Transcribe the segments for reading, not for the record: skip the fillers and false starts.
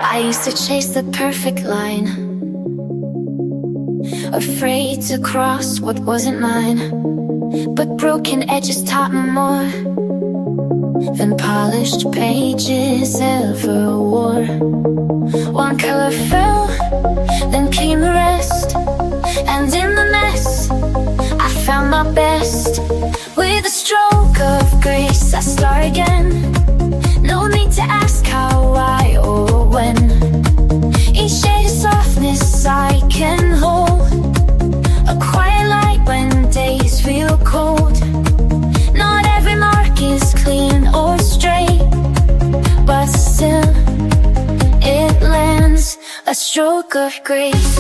I used to chase the perfect line, afraid to cross what wasn't mine. But broken edges taught me more than polished pages ever wore. One color fell, then came the rest, and in the mess I found my best. With a stroke of grace I start again. No need to ask how, why, or when. Each shade of softness I can hold, a quiet light when days feel cold. Not every mark is clean or straight, but still it lands, a stroke of grace.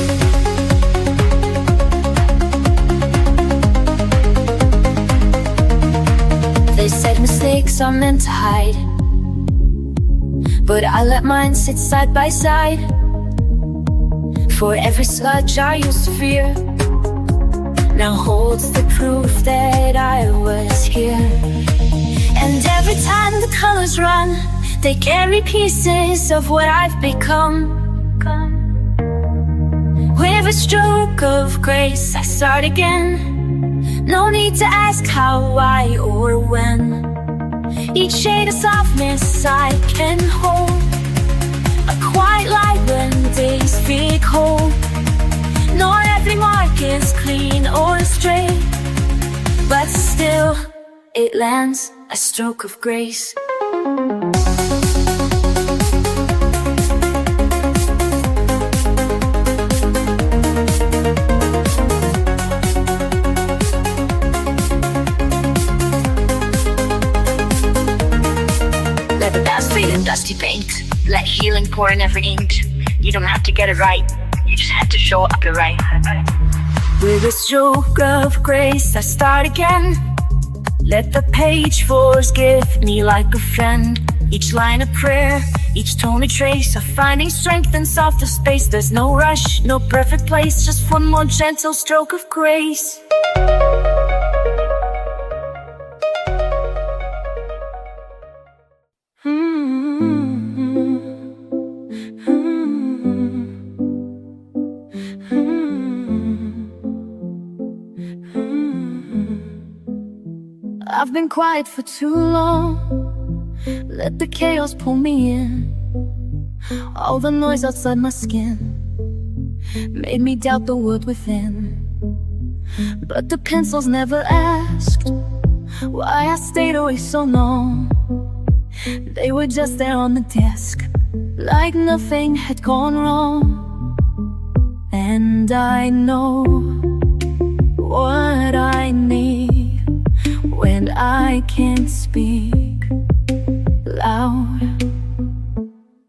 They said mistakes are meant to hide, but I let mine sit side by side. For every sludge I used to fear now holds the proof that I was here. And every time the colors run, they carry pieces of what I've become. With a stroke of grace I start again. No need to ask how, why, or when. Each shade of softness I can hold, a quiet light when days feel cold. Not every mark is clean or straight, but still it lands, a stroke of grace. Let the past fade in dusty paint, let healing pour in every ink. You don't have to get it right, you just have to show up your right. With a stroke of grace I start again. Let the page forgive me like a friend. Each line a prayer, each tone a trace of finding strength in softer space. There's no rush, no perfect place, just one more gentle stroke of grace. I've been quiet for too long, let the chaos pull me in. All the noise outside my skin made me doubt the world within. But the pencils never asked why I stayed away so long. They were just there on the desk, like nothing had gone wrong. And I know what I need when I can't speak loud.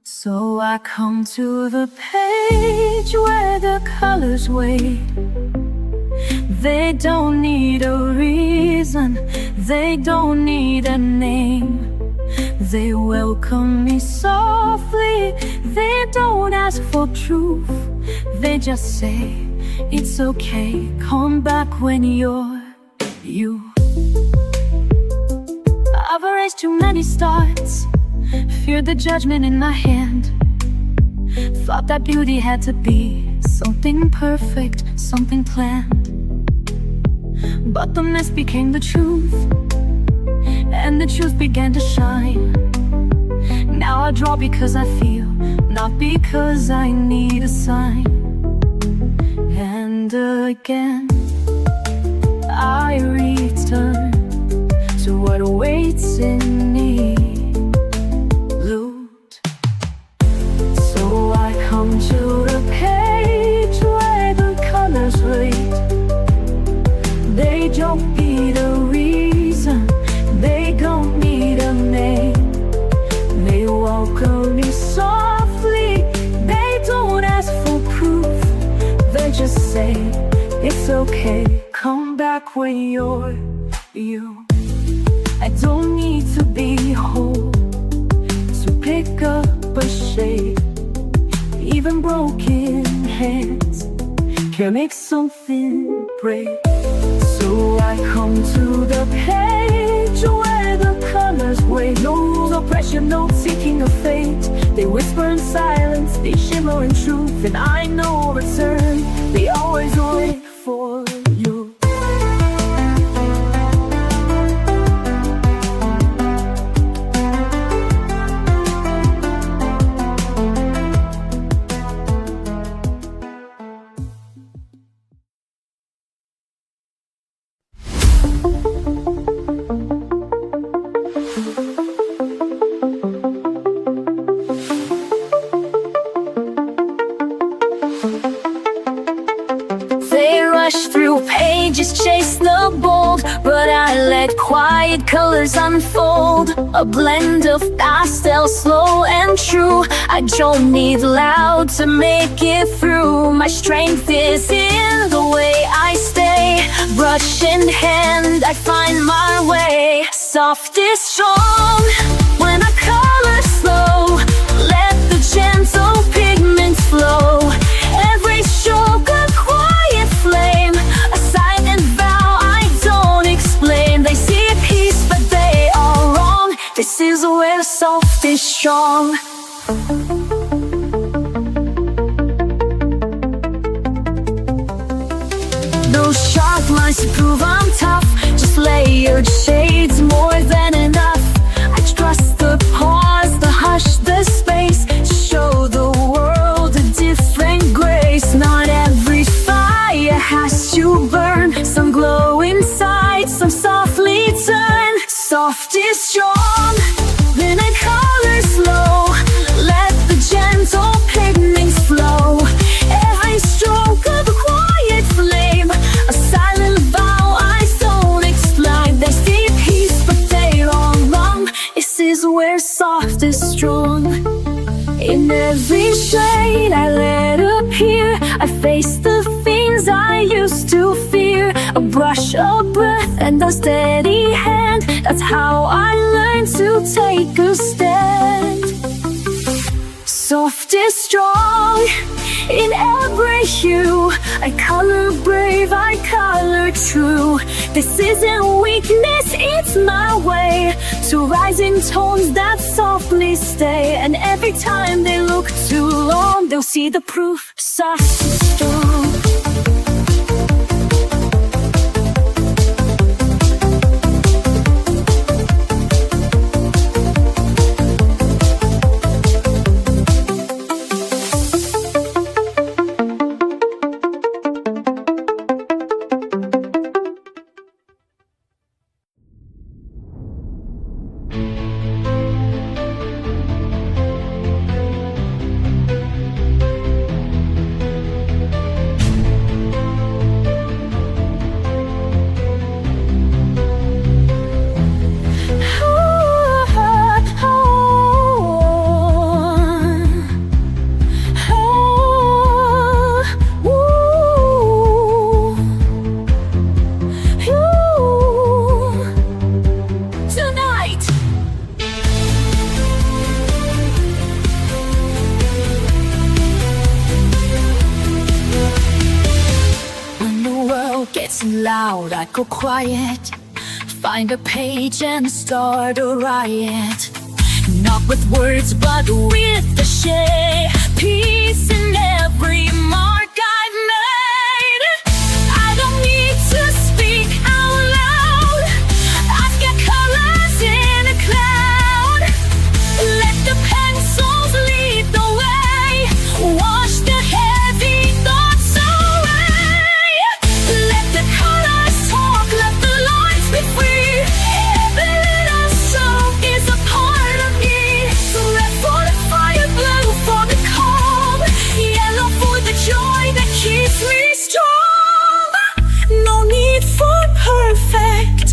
So I come to the page where the colors wait. They don't need a reason, they don't need a name. They welcome me softly, they don't ask for proof. They just say, it's okay, come back when you're you. I've erased too many starts, feared the judgment in my hand. Thought that beauty had to be something perfect, something planned. But the mess became the truth, and the truth began to shine. Now I draw because I feel, not because I need a sign. And again I return to what awaits in me, loot. So I come to the page where the colors wait. They don't need a reason, they don't need a name. They welcome me softly, they don't ask for proof. They just say, it's okay, come back when you're you. I don't need to be whole to pick up a shade. Even broken hands can make something break. So I come to the page where the colors wait. No rules or pressure, no seeking of fate. They whisper in silence, in truth, and I know return. They always wait for you. They rush through pages, chase the bold, but I let quiet colors unfold. A blend of pastel, slow and true. I don't need loud to make it through. My strength is in the way I stay. Brush in hand, I find my way. Soft is strong when I color slow. Let the gentle pigments flow. Every stroke a quiet flame, a silent vow I don't explain. They see peace but they are wrong. This is where soft is strong. Those sharp lines to prove I'm tough, just layered shades more than enough. I trust the pause, the hush, the space, to show the world a different grace. Not every fire has to burn. Some glow inside, some softly turn. Soft is strong, then I color slow. Let the gentle pigments flow. Every stroke of a quiet flame, a silent vow I don't explain. They see peace but they are wrong. This is where soft is strong. In every shade I let appear, I face the things I used to fear. A brush, a breath, and a steady hand. That's how I learned to take a stand. Soft is strong in every hue. I color brave, I color true. This isn't weakness, it's my way to rise in tones that softly stay. And every time they look too long, they'll see the proof. Soft is strong. Loud, I go quiet. Find a page and start a riot. Not with words, but with the shade. Peace in every mark I've made. I don't need to speak out loud. I've got colors in a cloud. Let the pencils lead the way. Wash the heavy thoughts away. Let the colors talk, let the lines be free. Every little stroke is a part of me. So red for the fire, blue for the calm, yellow for the joy that keeps me strong. No need for perfect,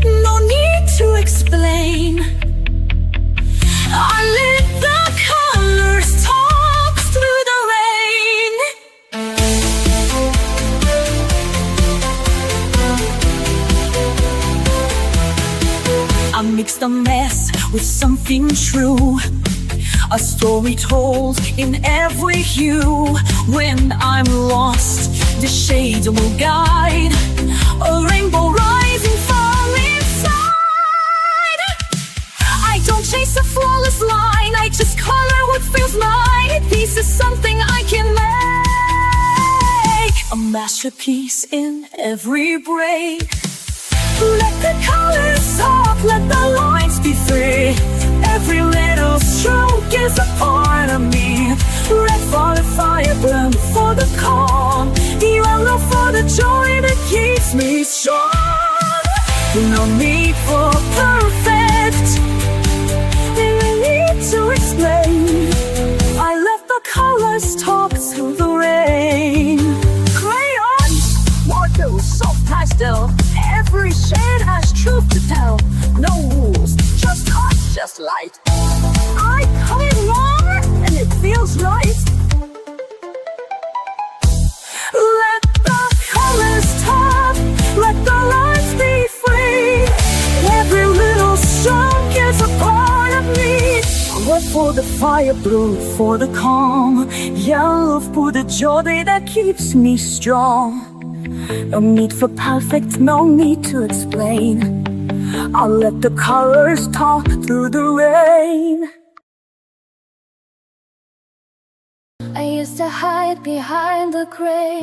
no need to explain. I let the colors talk through the rain. I mix the mess with something true. A story told in every hue. When I'm lost, the shades will guide. A rainbow rising from inside. I don't chase a flawless line, I just color what feels mine. These piece is something I can make a masterpiece in every break. Let the colors talk, let the lines be free. Every little stroke is a part of me. Red for the fire, blue for the calm, yellow for the joy that keeps me strong. No need for perfect, no need to explain. I let the colors talk through the rain. Crayons, water, soft pastel, every shade has truth to tell. No rules, just touch, just light. I cut it wrong and it feels right. Let the colors talk, let the lines be free. Every little stroke is a part of me. Red for the fire, blue for the calm, yellow for the joy that keeps me strong. No need for perfect, no need to explain. I'll let the colors talk through the rain. I used to hide behind the gray,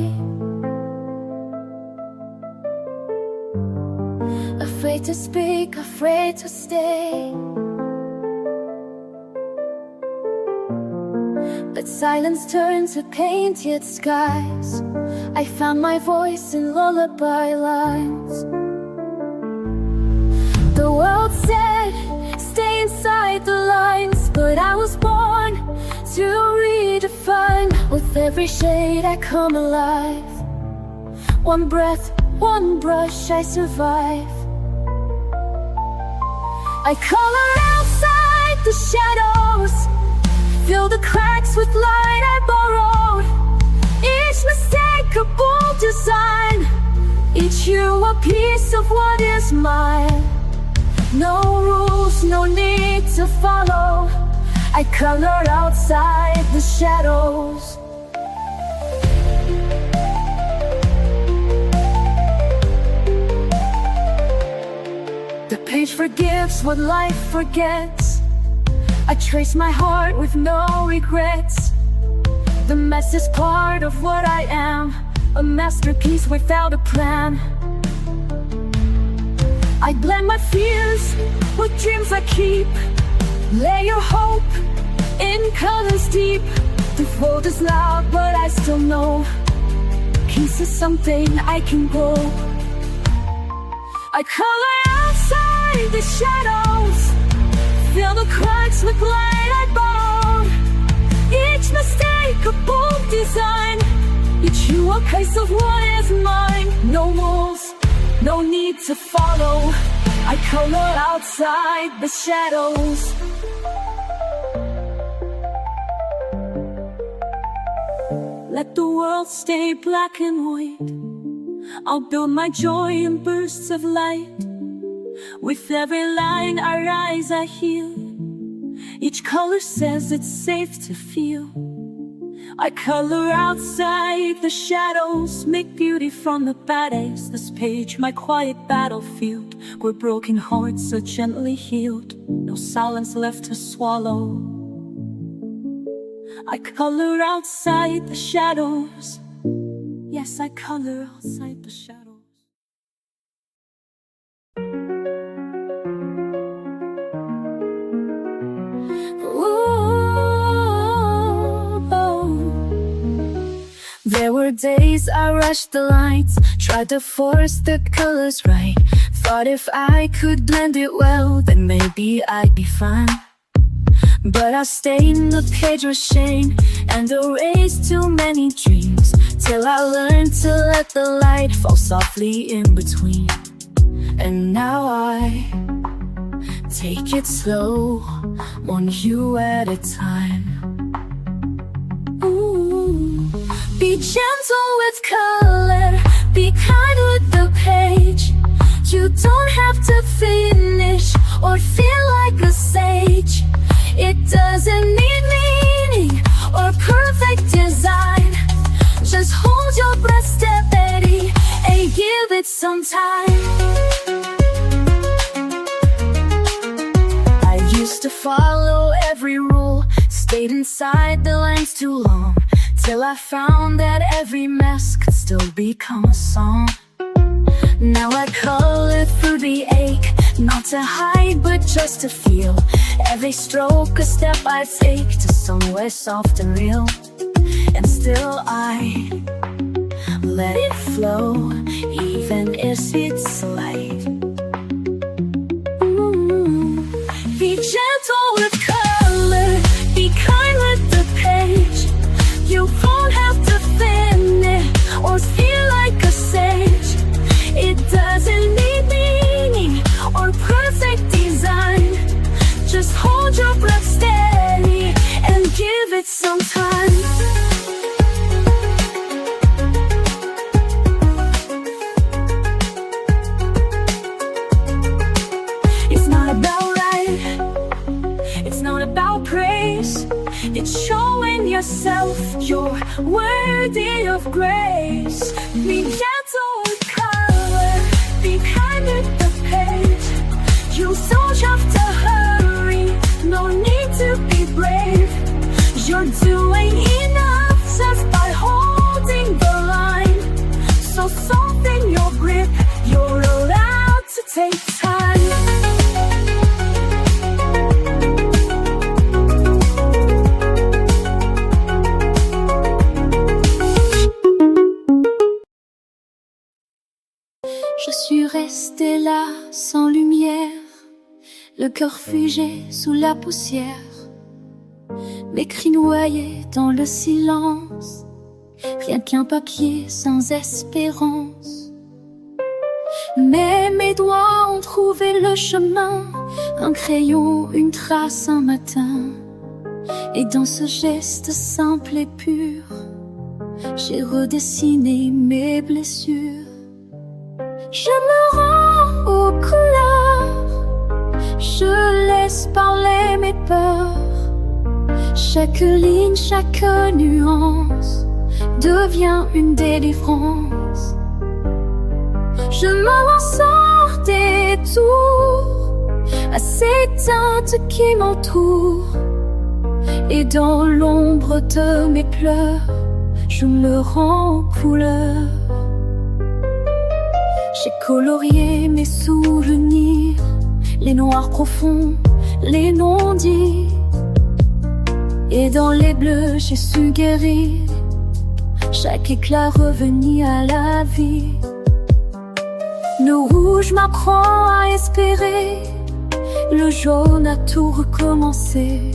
afraid to speak, afraid to stay. But silence turned to painted skies. I found my voice in lullaby lines. The world said, stay inside the lines, but I was born to redefine. With every shade I come alive. One breath, one brush, I survive. I color outside the shadows, fill the cracks with light I borrowed. Each mistake a bold design, each hue a piece of what is mine. No rules, no need to follow. I color outside the shadows. The page forgives what life forgets. I trace my heart with no regrets. The mess is part of what I am, a masterpiece without a plan. I blend my fears with dreams I keep. Lay your hope in colors deep. The world is loud, but I still know peace is something I can grow. I color outside the shadows, fill the cracks with light I borrowed. Each mistake a bold design, each hue a piece of what is mine. No rules, no need to follow. I color outside the shadows. Let the world stay black and white. I'll build my joy in bursts of light. With every line I rise, I heal. Each color says it's safe to feel. I color outside the shadows, make beauty from the bad days. This page, my quiet battlefield, where broken hearts are gently healed. No silence left to swallow. I color outside the shadows. Yes, I color outside the shadows. There were days I rushed the lights, tried to force the colors right. Thought if I could blend it well, then maybe I'd be fine. But I stained the page with shame and erased too many dreams, till I learned to let the light fall softly in between. And now I take it slow, one hue at a time. Ooh. Be gentle with color, be kind with the page. You don't have to finish or feel like a sage. It doesn't need meaning or perfect design. Just hold your breath steady and give it some time. I used to follow every rule, Stayed inside the lens too long, till I found that every mess could still become a song. Now I color through the ache, not to hide but just to feel. Every stroke a step I take to somewhere soft and real. And still I let it flow, even if it's light. Be gentle with color, be kind with the page. You won't have to thin it or feel like a sage. It doesn't need meaning or perfect design. Just hold your breath steady and give it some time. It's not about right, it's not about praise. It's showing yourself you're worthy of grace. Be gentle with color, be kind with the page. You don't have to hurry, no need to be brave. You're doing enough just by holding the line. So soften your grip, you're allowed to take time. Je suis restée là sans lumière, le cœur figé sous la poussière, mes cris noyés dans le silence, rien qu'un papier sans espérance. Mais mes doigts ont trouvé le chemin, un crayon, une trace, un matin. Et dans ce geste simple et pur, j'ai redessiné mes blessures. Je me rends aux couleurs, je laisse parler mes peurs. Chaque ligne, chaque nuance devient une délivrance. Je me lance hors des tours à ces teintes qui m'entourent. Et dans l'ombre de mes pleurs, je me rends aux couleurs. J'ai colorié mes souvenirs, les noirs profonds, les non-dits. Et dans les bleus j'ai su guérir, chaque éclat revenu à la vie. Le rouge m'apprend à espérer, le jaune a tout recommencé.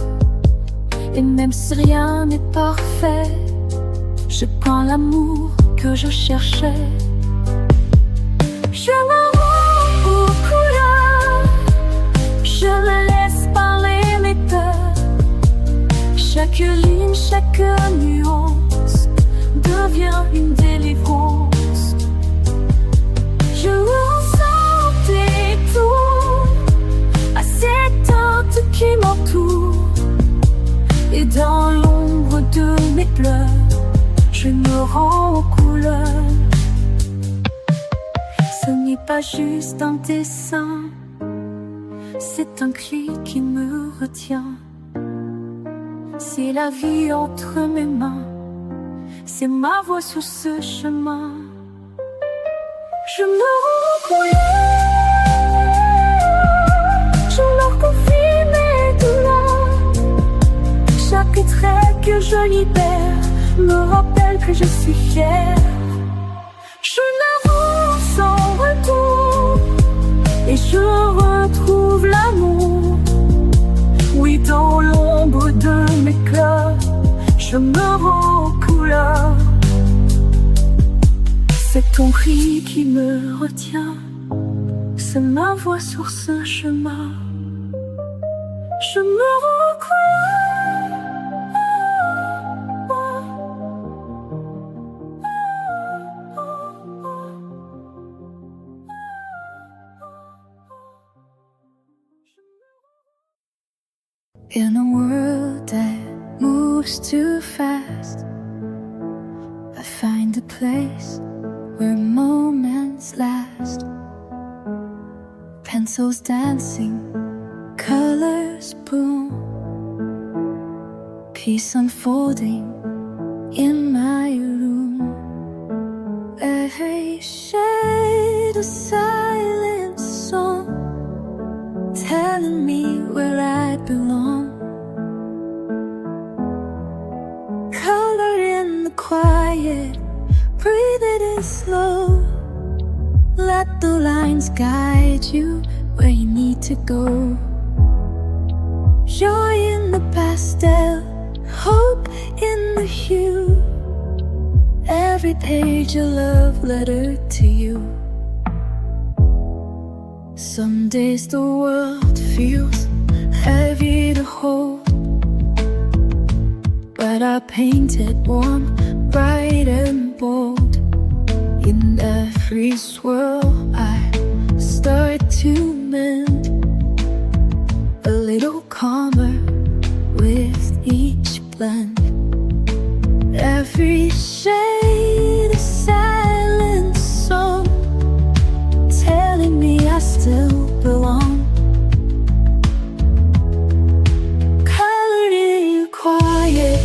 Et même si rien n'est parfait, je peins l'amour que je cherchais. Je me rends aux couleurs, je me laisse parler mes peurs. Chaque ligne, chaque nuance devient une délivrance. Je ressens des tours à ces teintes qui m'entourent. Et dans l'ombre de mes pleurs, je me rends aux couleurs. Ce n'est pas juste un dessin, c'est un cri qui me retient. C'est la vie entre mes mains, c'est ma voix sur ce chemin. Je me rends aux couleurs, je leur confie mes douleurs. Chaque trait que je libère me rappelle que je suis fière. Je n'avance sans retour et je retrouve l'amour. Oui, dans l'ombre de mes cœurs, je me rends aux couleurs. C'est ton cri qui me retient, c'est ma voix sur ce chemin. Je me rends aux couleurs. In a world that moves too fast, I find a place where moments last. Pencils dancing, colors boom. peace unfolding in my room. Every shade a silent song, telling me where I belong. Color in the quiet, breathe it in slow. Let the lines guide you where you need to go. Joy in the pastel, hope in the hue. Every page a love letter to you. Some days the world feels heavy to hold, but I paint it warm, bright and bold. In every swirl I start to mend, a little calmer with each blend. Every shade a silent song, telling me I still belong. Color in quiet,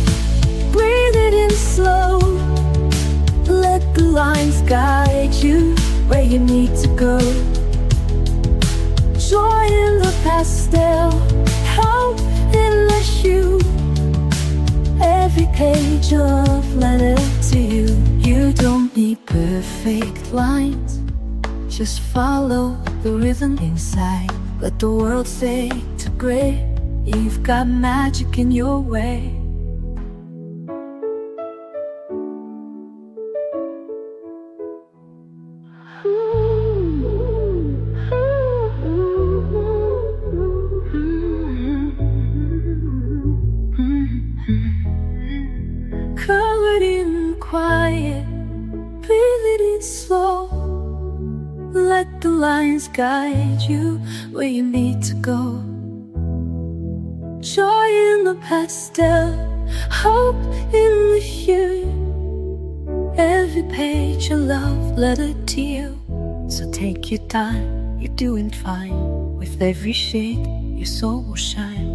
breathe it in slow. Let the lines guide you where you need to go. Joy in the pastel, hope in the hue. Every page of letter to you. You don't need perfect lines, just follow the rhythm inside. Let the world fade to gray. You've got magic in your way. Colored in quiet, breathe it in slow. Let the lines guide you where you need to go. Joy in the pastel, hope in the hue. Every page a love letter to you. So take your time, you're doing fine. With every shade, your soul will shine.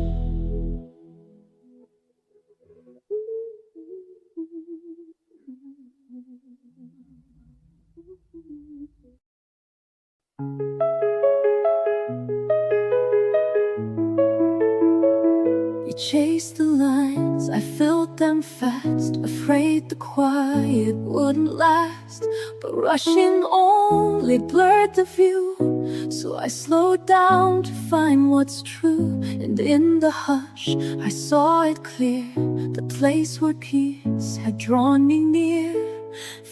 You chased the lines, I filled them fast, afraid the quiet wouldn't last. But rushing only blurred the view, so I slowed down to find what's true. And in the hush I saw it clear, the place where peace had drawn me near.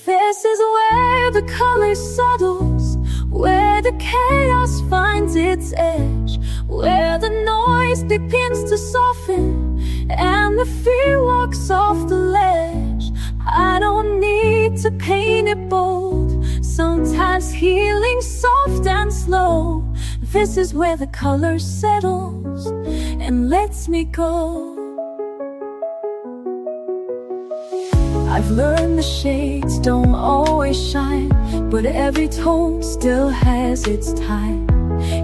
This is where the color settles, where the chaos finds its edge, where the noise begins to soften and the fear walks off the ledge. I don't need to paint it bold, sometimes healing soft and slow. This is where the color settles and lets me go. I've learned the shades don't always shine, but every tone still has its time.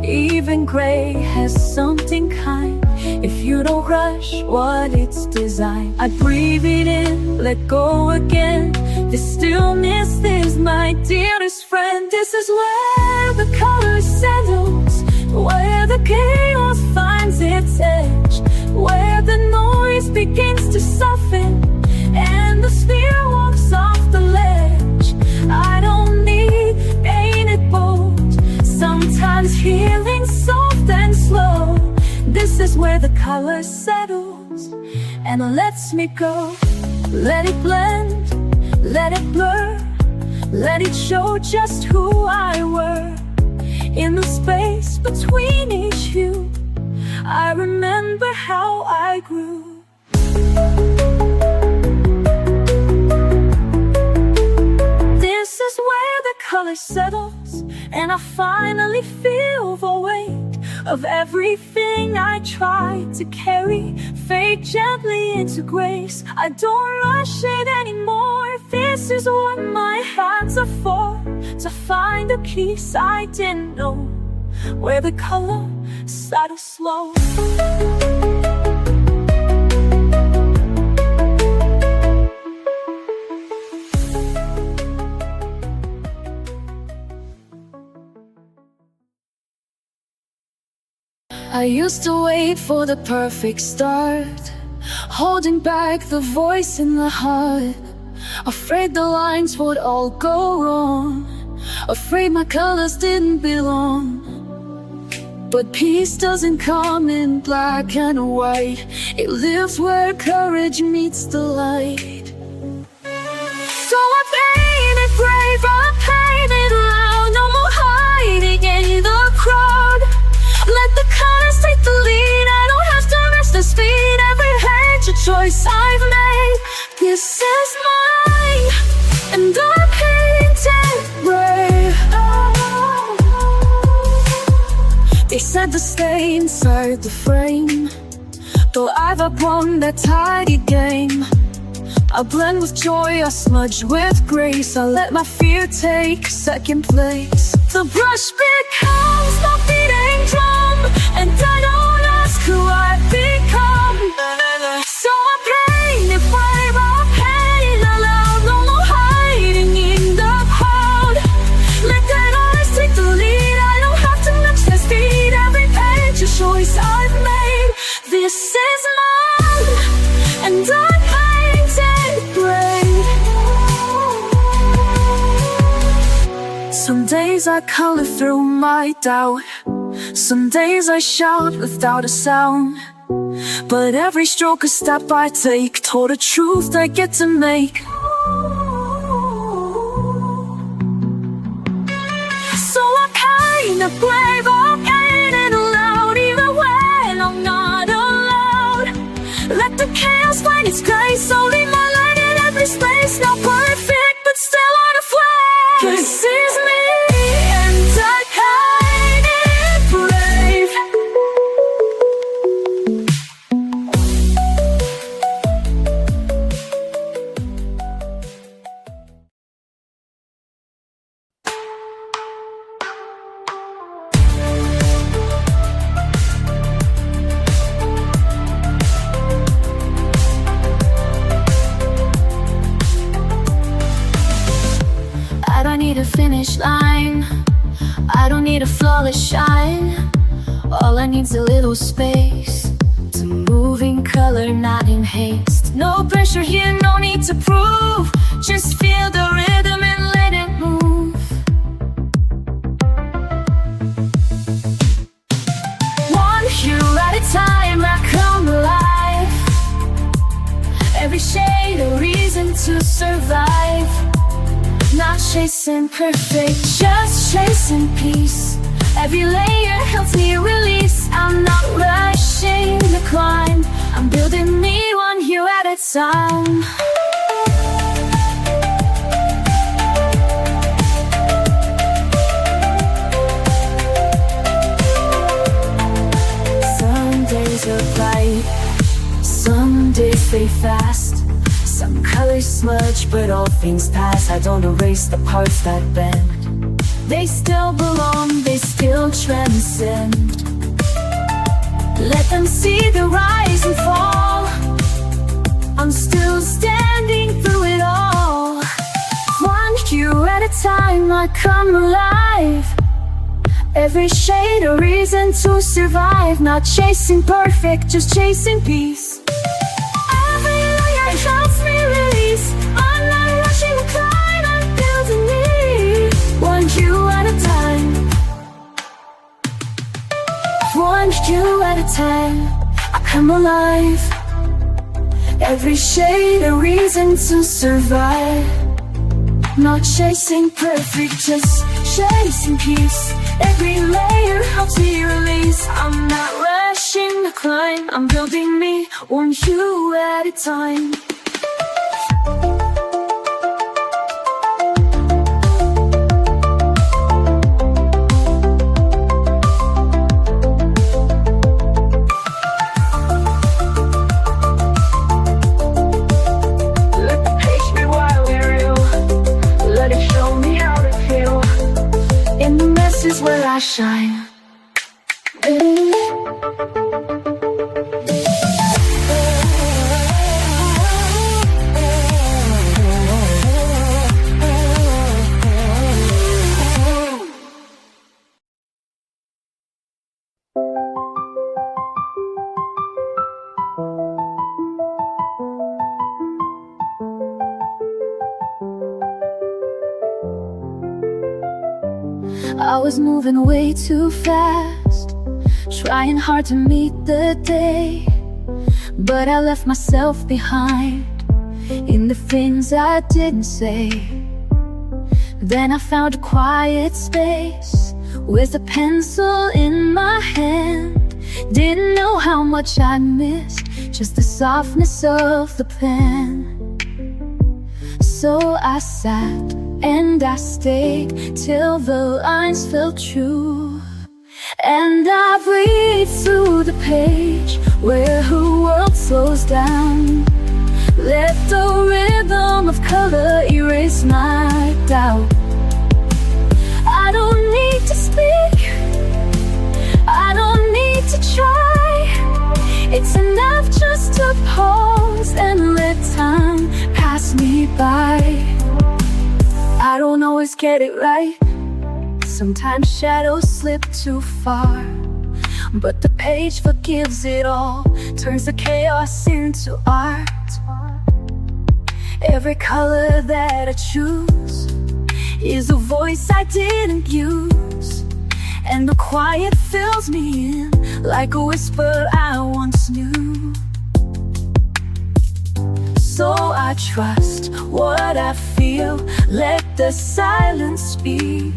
Even gray has something kind, if you don't rush what it's designed. I breathe it in, let go again. This stillness is my dearest friend. This is where the color settles, where the chaos finds its edge, where the noise begins to soften and the sphere walks off the ledge. I don't need painted bold, sometimes healing soft and slow. This is where the color settles and lets me go. Let it blend, let it blur, let it show just who I were. In the space between each hue, I remember how I grew. This is where the color settles, and I finally feel the weight of everything I tried to carry. Fade gently into grace, I don't rush it anymore. This is what my hands are for, to find a peace I didn't know, where the color settles slow. I used to wait for the perfect start, holding back the voice in the heart, afraid the lines would all go wrong, afraid my colors didn't belong. But peace doesn't come in black and white, it lives where courage meets the light. So I painted brave, I painted loud, no more hiding in the crowd. Let the colors take the lead, I don't have to rest the speed. Every hate a choice I've made, this is mine, and I painted brave. They said to stay inside the frame, though I've outgrown that tidy game. I blend with joy, I smudge with grace, I let my fear take second place. The brush becomes my beating drum, and I don't ask who I've become. So I paint it brave, I paint it aloud, no more hiding in the crowd. Let that eyes take the lead, I don't have to match their speed. Every page a choice I've made, this is mine, and I painted brave. Some days I color through my doubt, some days I shout without a sound. But every stroke a step I take toward a truth I get to make. So I paint it brave, I paint it aloud, even when I'm not allowed. Let the chaos find its grace, only my light in every space. Not perfect, but still on a flame. This is me, and I paint it brave. I don't need a finish line, I don't need a flawless shine. All I need's a little space to move in color, not in haste. No pressure here, no need to prove, just feel the rhythm and let it move. One hue at a time, I come alive. Every shade a reason to survive. Not chasing perfect, just chasing peace. Every layer helps me release. I'm not rushing the climb, I'm building me one hue at a time. Some days are bright, some days fade fast. Some colors smudge, but all things pass. I don't erase the parts that bend, they still belong, they still transcend. Let them see the rise and fall, I'm still standing through it all. One hue at a time, I come alive. Every shade a reason to survive. Not chasing perfect, just chasing peace. Every layer helps me release. I'm not rushing the climb, I'm building me one hue at a time. One hue at a time, I come alive. Every shade a reason to survive. Not chasing perfect, just chasing peace. Every layer helps me release. I'm not rushing the climb, I'm building me one hue at a time. Is where I shine. I was moving way too fast, trying hard to meet the day, but I left myself behind in the things I didn't say. Then I found a quiet space with a pencil in my hand. Didn't know how much I missed, just the softness of the pen. So I sat and I stayed till the lines felt true, and I breathed through the page where her world slows down. Let the rhythm of color erase my doubt. I don't need to speak, I don't need to try. It's enough just to pause and let time pass me by. I don't always get it right, sometimes shadows slip too far, but the page forgives it all, turns the chaos into art. Every color that I choose is a voice I didn't use, and the quiet fills me in like a whisper I once knew. So I trust what I feel, let the silence speak,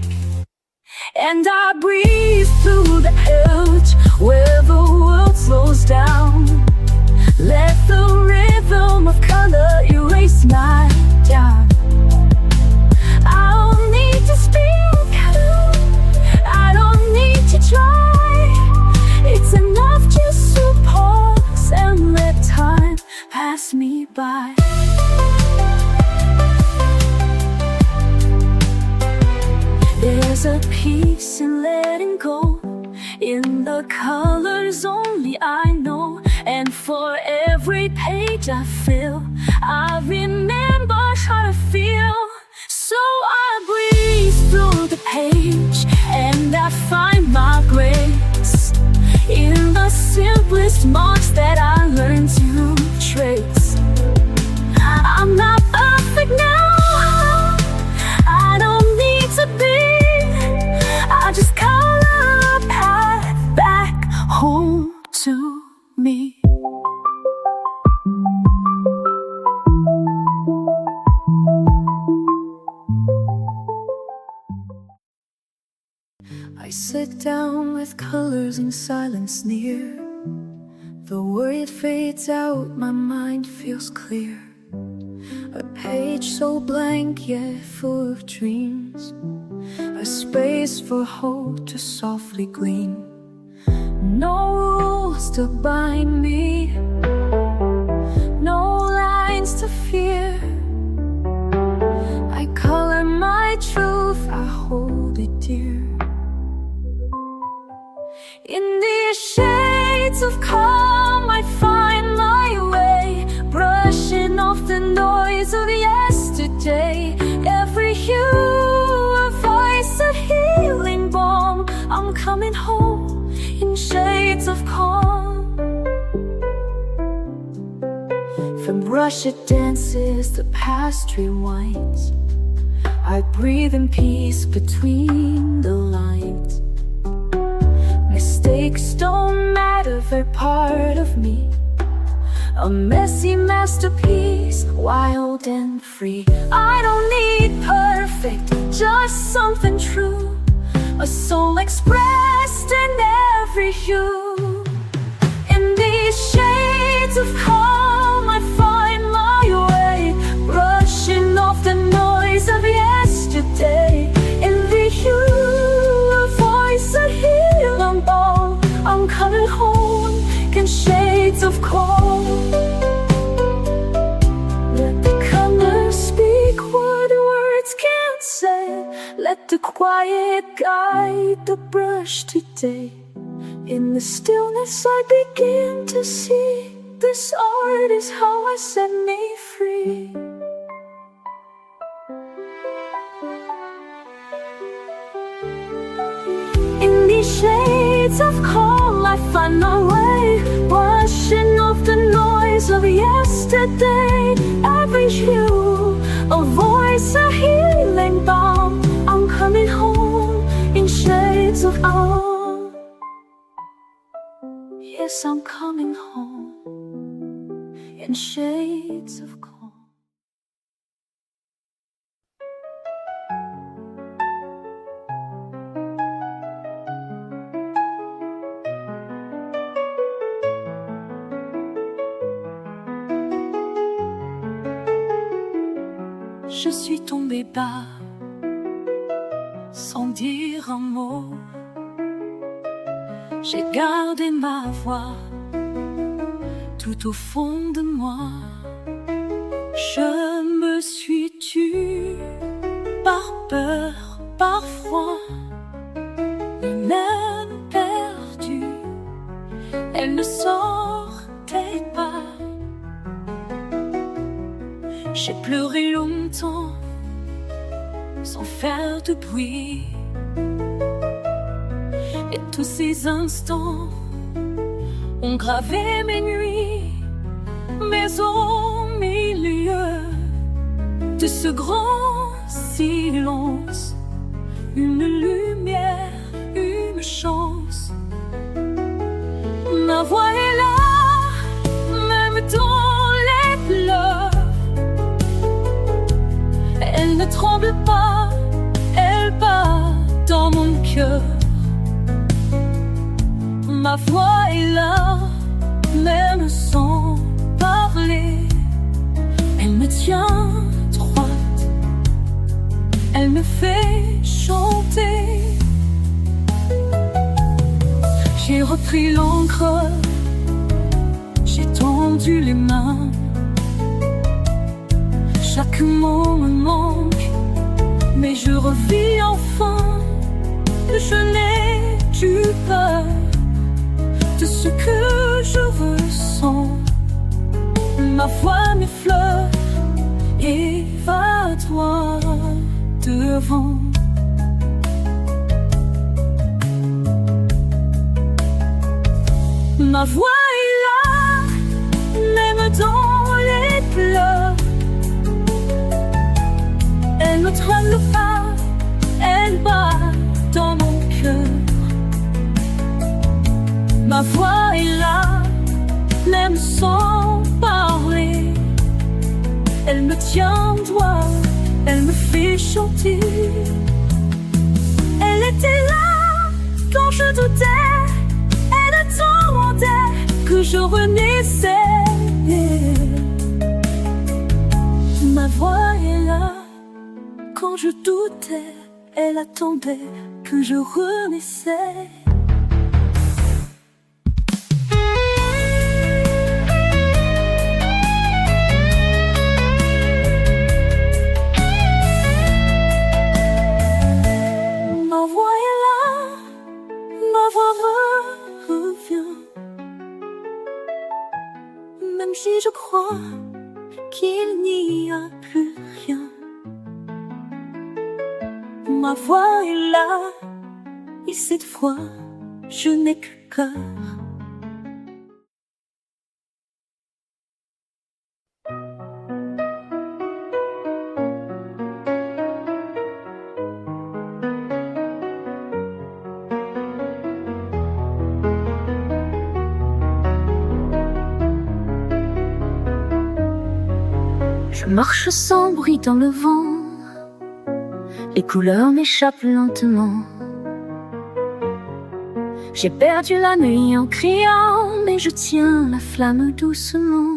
and I breathe through the edge where the world slows down. Let the rhythm of color erase my doubt. I don't need to speak, I don't need to try. It's enough just to pause and let time pass me by. There's a peace in letting go, in the colors only I know, and for every page I fill, I remember how to feel. So I breathe through the page and I find my grace in the simplest marks that I learned to trace. I'm not perfect now, I don't need to be, I just color a path back home to me. I sit down with colors in silence near. The worry fades out, my mind feels clear. A page so blank yet full of dreams, a space for hope to softly gleam. No rules to bind me, no lines to fear. I color my truth, I hold it dear. In these shades of calm I find my way, brushing off the noise of yesterday. Every hue a voice, a healing balm. I'm coming home in shades of calm. From rushed dances the past rewinds, I breathe in peace between the lines. Mistakes don't matter, they're part of me. A messy masterpiece, wild and free. I don't need perfect, just something true, a soul expressed in every hue. In these shades of calm I find my way, brushing off the noise of yesterday. In the hue a voice, a healing balm. I'm coming home in shades of calm. Let the colors speak what words can't say. Let the quiet guide the brush today. In the stillness I begin to see, this art is how I set me free. In these shades of calm I find my way, brushing off the noise of yesterday. Every hue, a voice, a healing balm. I'm coming home in guess I'm coming home in shades of calm. Je suis tombée bas, sans dire un mot. J'ai gardé ma voix, tout au fond de moi. Je me suis tue, par peur, par froid, et même perdue. Elle ne sortait pas. J'ai pleuré longtemps, sans faire de bruit. Et tous ces instants ont gravé mes nuits. Mais au milieu de ce grand silence, une lumière, une chance. Ma voix est là, même dans les pleurs. Elle ne tremble pas, elle bat dans mon cœur. Ma voix est là, même sans parler. Elle me tient droite, elle me fait chanter. J'ai repris l'encre, j'ai tendu les mains. Chaque mot me manque, mais je revis enfin. Je n'ai plus peur de ce que je ressens. Ma voix m'effleure et va droit devant. Ma voix est là, même dans les pleurs. Elle ne tremble pas, elle bat dans mon cœur. Ma voix est là, même sans parler. Elle me tient droit, elle me fait chanter. Elle était là quand je doutais, elle attendait que je renaissais. Ma voix est là, quand je doutais, elle attendait que je renaissais. Ma voix est là, ma voix revient. Même si je crois qu'il n'y a plus rien. Ma voix est là, et cette fois, je n'ai que cœur. Je marche sans bruit dans le vent. Les couleurs m'échappent lentement. J'ai perdu la nuit en criant, mais je tiens la flamme doucement.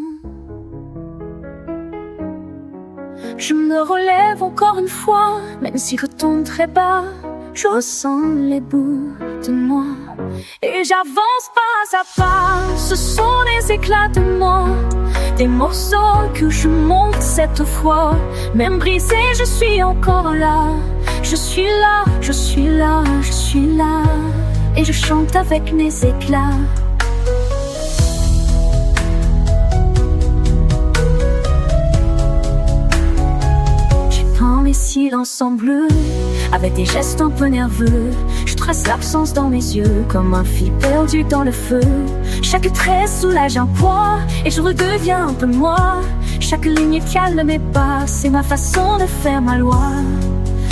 Je me relève encore une fois, même si je tombe très bas. Je ressens les bouts de moi et j'avance pas à pas. Ce sont des éclats de moi, des morceaux que je monte cette fois. Même brisé, je suis encore là. Je suis là, je suis là, je suis là. Et je chante avec mes éclats. J'ai peint mes silences en bleu, avec des gestes un peu nerveux. Je trace l'absence dans mes yeux, comme un fil perdu dans le feu. Chaque trait soulage un poids, et je redeviens un peu moi. Chaque ligne calme mes pas, c'est ma façon de faire ma loi.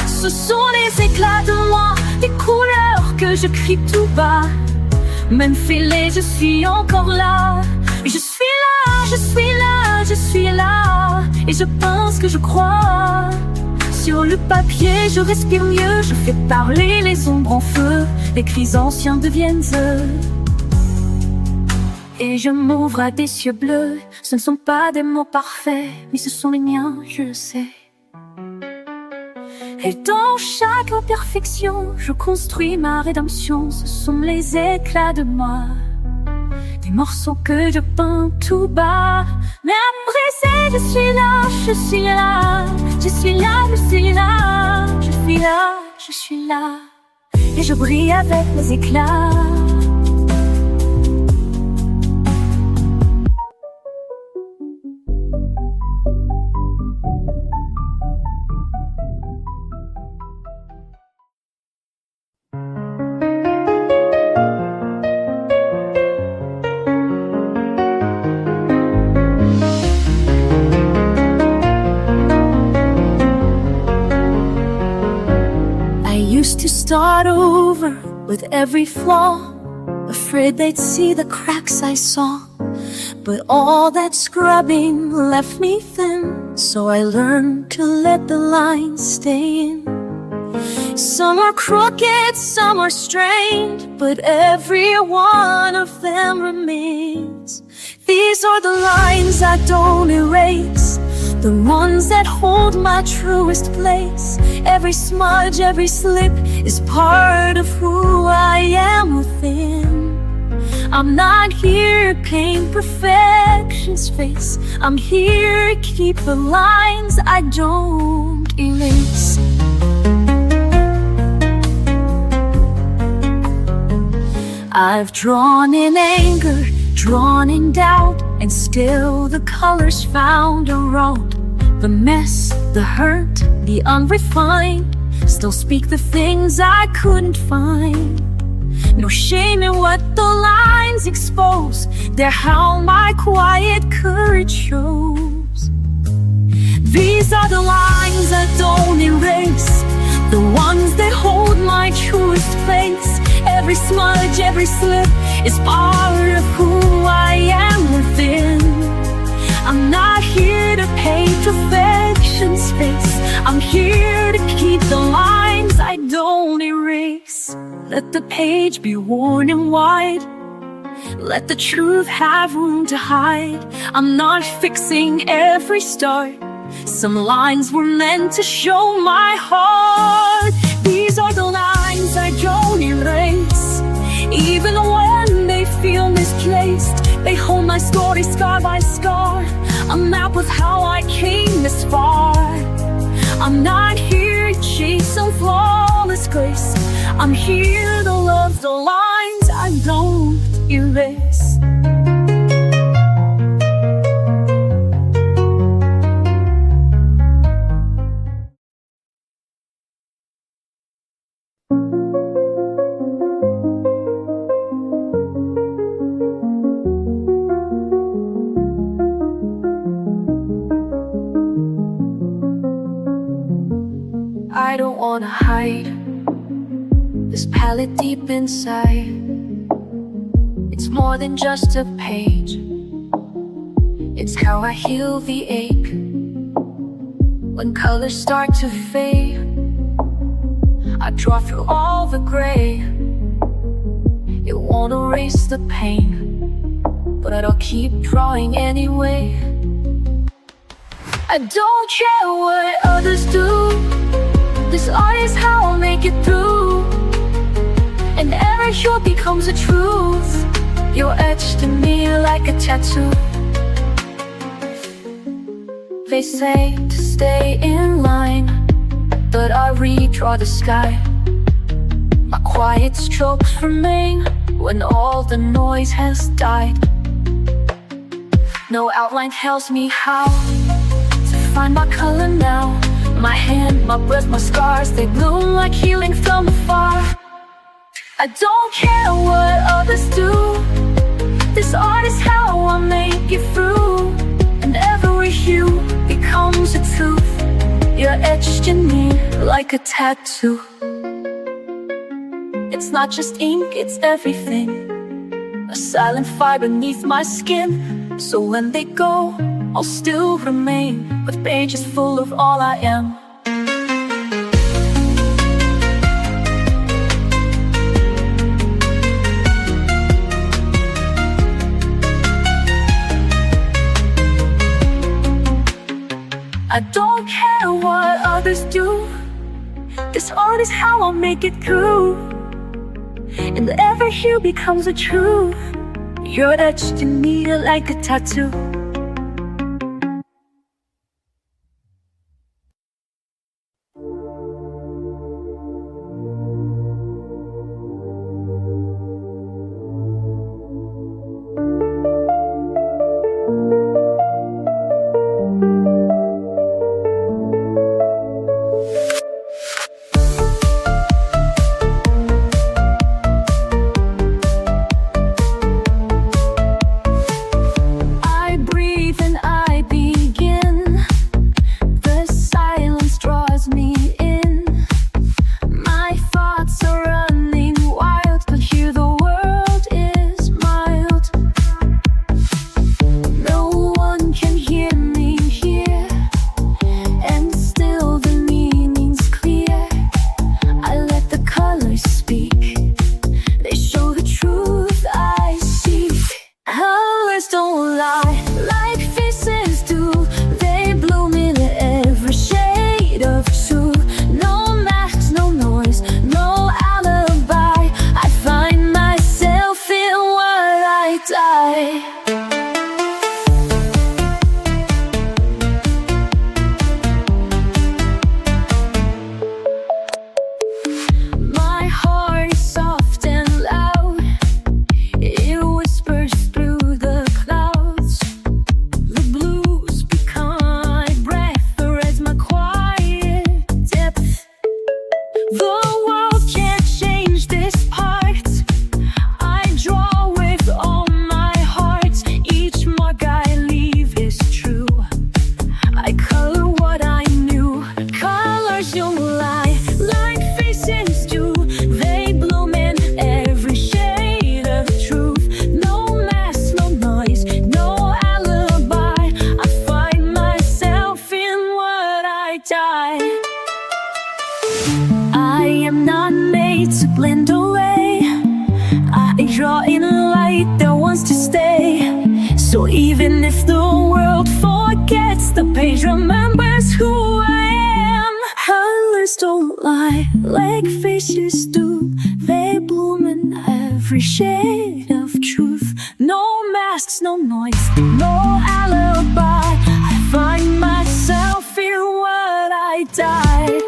Ce sont les éclats de moi, des couleurs que je crie tout bas. Même fêlé, je suis encore là. Je suis là, je suis là, je suis là. Et je pense que je crois. Sur le papier, je respire mieux. Je fais parler les ombres en feu. Les cris anciens deviennent eux. Et je m'ouvre à des cieux bleus. Ce ne sont pas des mots parfaits, mais ce sont les miens, je le sais. Et dans chaque imperfection, je construis ma rédemption. Ce sont les éclats de moi, des morceaux que je peins tout bas. Même brisé, je suis là, je suis là. Je suis là, je suis là. Je suis là, je suis là. Et je brille avec les éclats. Used to start over with every flaw, afraid they'd see the cracks I saw. But all that scrubbing left me thin, so I learned to let the lines stay in. Some are crooked, some are strained, but every one of them remains. These are the lines I don't erase, the ones that hold my truest place. Every smudge, every slip is part of who I am within. I'm not here to paint perfection's face. I'm here to keep the lines I don't erase. I've drawn in anger, drawn in doubt, and still the colors found a road. The mess, the hurt, the unrefined still speak the things I couldn't find. No shame in what the lines expose. They're how my quiet courage shows. These are the lines I don't erase, the ones that hold my truest place. Every smudge, every slip is part of who I am within. I'm not here to paint perfection's face. I'm here to keep the lines I don't erase. Let the page be worn and wide. Let the truth have room to hide. I'm not fixing every start. Some lines were meant to show my heart. These are the lines I don't erase, even when they feel misplaced. They hold my story scar by scar, a map of how I came this far. I'm not here to chase some flawless grace. I'm here to love the lines I don't erase. I don't wanna hide this palette deep inside. It's more than just a page. It's how I heal the ache. When colors start to fade, I draw through all the gray. It won't erase the pain, but I'll keep drawing anyway. I don't care what others do. This art is how I'll make it through, and every hue becomes a truth. You're etched in me like a tattoo. They say to stay in line, but I redraw the sky. My quiet strokes remain when all the noise has died. No outline tells me how to find my color now. My hand, my breath, my scars, they bloom like healing from afar. I don't care what others do. This art is how I make it through, and every hue becomes a truth. You're etched in me like a tattoo. It's not just ink, it's everything. a silent fire beneath my skin. So when they go, I'll still remain with pages full of all I am. I don't care what others do. This art is how I'll make it through. And every hue becomes a truth. You're etched in me like a tattoo. So even if the world forgets, the page remembers who I am. Colors don't lie like faces do. They bloom in every shade of truth. No masks, no noise, no alibi. I find myself in what I die.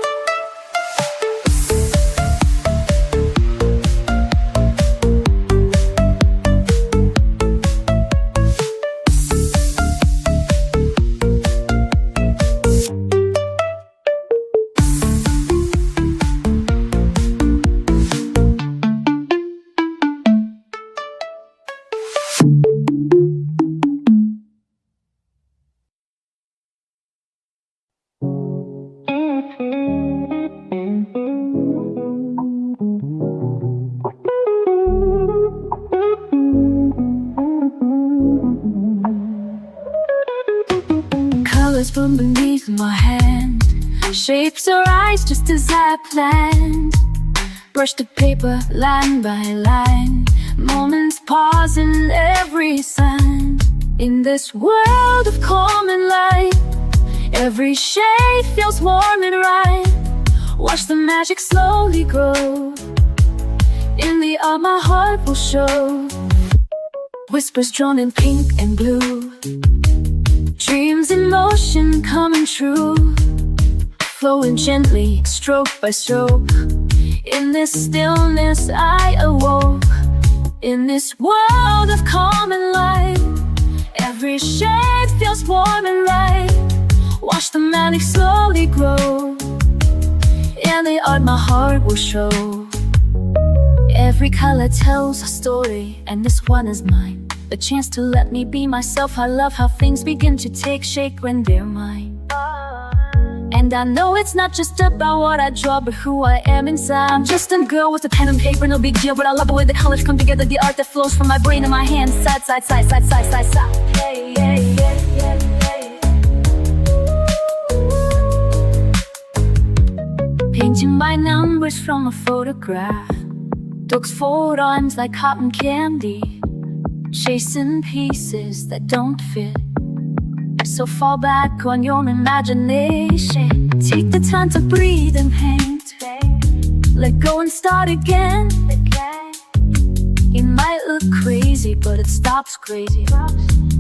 From beneath my hand, shapes arise just as I planned. Brush the paper line by line, moments pause in every sign. In this world of common light, every shade feels warm and right. Watch the magic slowly grow. In the art my heart will show. Whispers drawn in pink and blue, dreams in motion coming true, flowing gently, stroke by stroke. In this stillness I awoke. In this world of common light, every shade feels warm and right. Watch the magic slowly grow. In the art my heart will show. Every color tells a story, and this one is mine. A chance to let me be myself. I love how things begin to take shape when they're mine. And And I know it's not just about what I draw, but who I am inside. I'm just a girl with a pen and paper, no big deal, but I love the way the colors come together, the art that flows from my brain and my hands. Side, side, side, side, side, side, side. Hey, hey, hey, hey, hey. Painting by numbers from a photograph, dogs fold arms like cotton candy, chasing pieces that don't fit. So fall back on your imagination. Take the time to breathe and paint. Let go and start again. It might look crazy, but it stops crazy.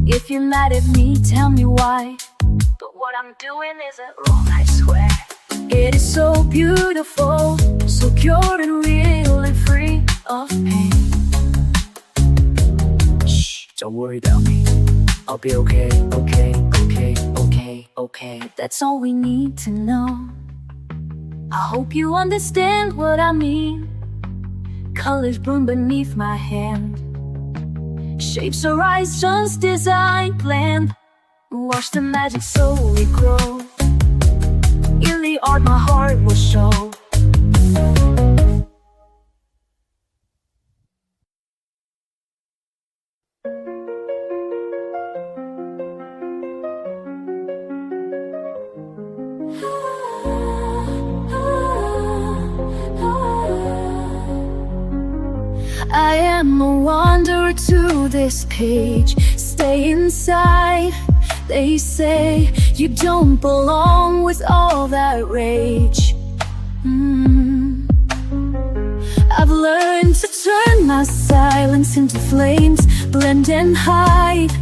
If you're mad at me, tell me why. But what I'm doing isn't wrong, I swear. It is so beautiful, so pure and real and free of pain. Shh, don't worry about me. I'll be okay, okay, okay, okay, okay. That's all we need to know. I hope you understand what I mean. Colors bloom beneath my hand. Shapes arise just as I planned. Watch the magic slowly grow. In the art my heart will show. I am a wanderer to this page. Stay inside. They say you don't belong with all that rage. I've learned to turn my silence into flames, blend and hide.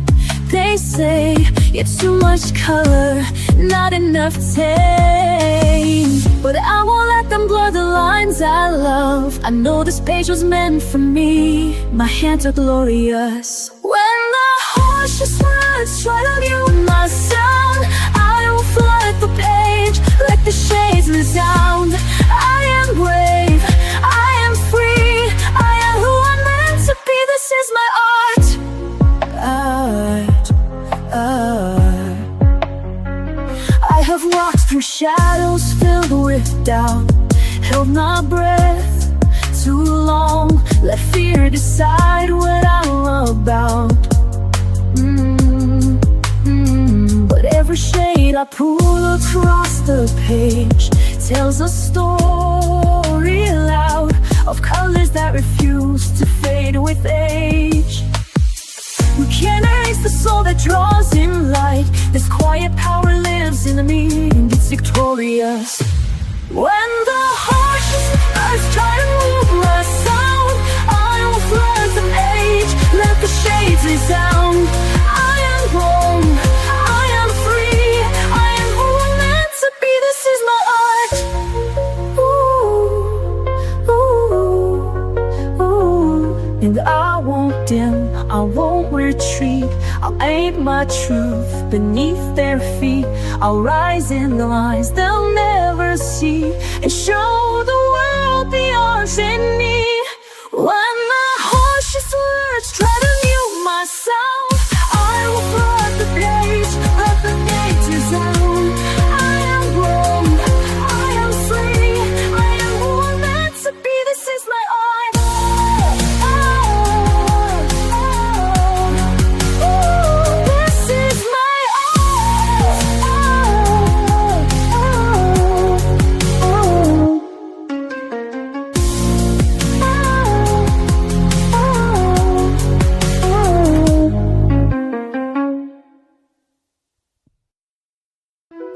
They say it's too much color, not enough tame. But I won't let them blur the lines I love. I know this page was meant for me. My hands are glorious. When the harshest words try to mute my sound, I will flood the page, let the shades resound. I am brave, I am free, I am who I'm meant to be. This is my art. I have walked through shadows filled with doubt, held my breath too long, let fear decide what I'm about. But every shade I pull across the page tells a story loud of colors that refuse to fade with age. We can't erase the soul that draws in light. This quiet power lives in me and it's victorious. When the harshest words try to move my sound, I will flood the page, let the shades resound. I am home, I am free, I am who I'm meant to be. This is my art. Ooh, ooh, ooh. And I won't dim, I won't retreat. I'll aim my truth beneath their feet. I'll rise in the lines they'll never see, and show the world the arts in me. When the harshest words try to mute my sound, I will flood the page, let the gates resound. I am grown, I am free, I am who I'm meant to be. This is my art.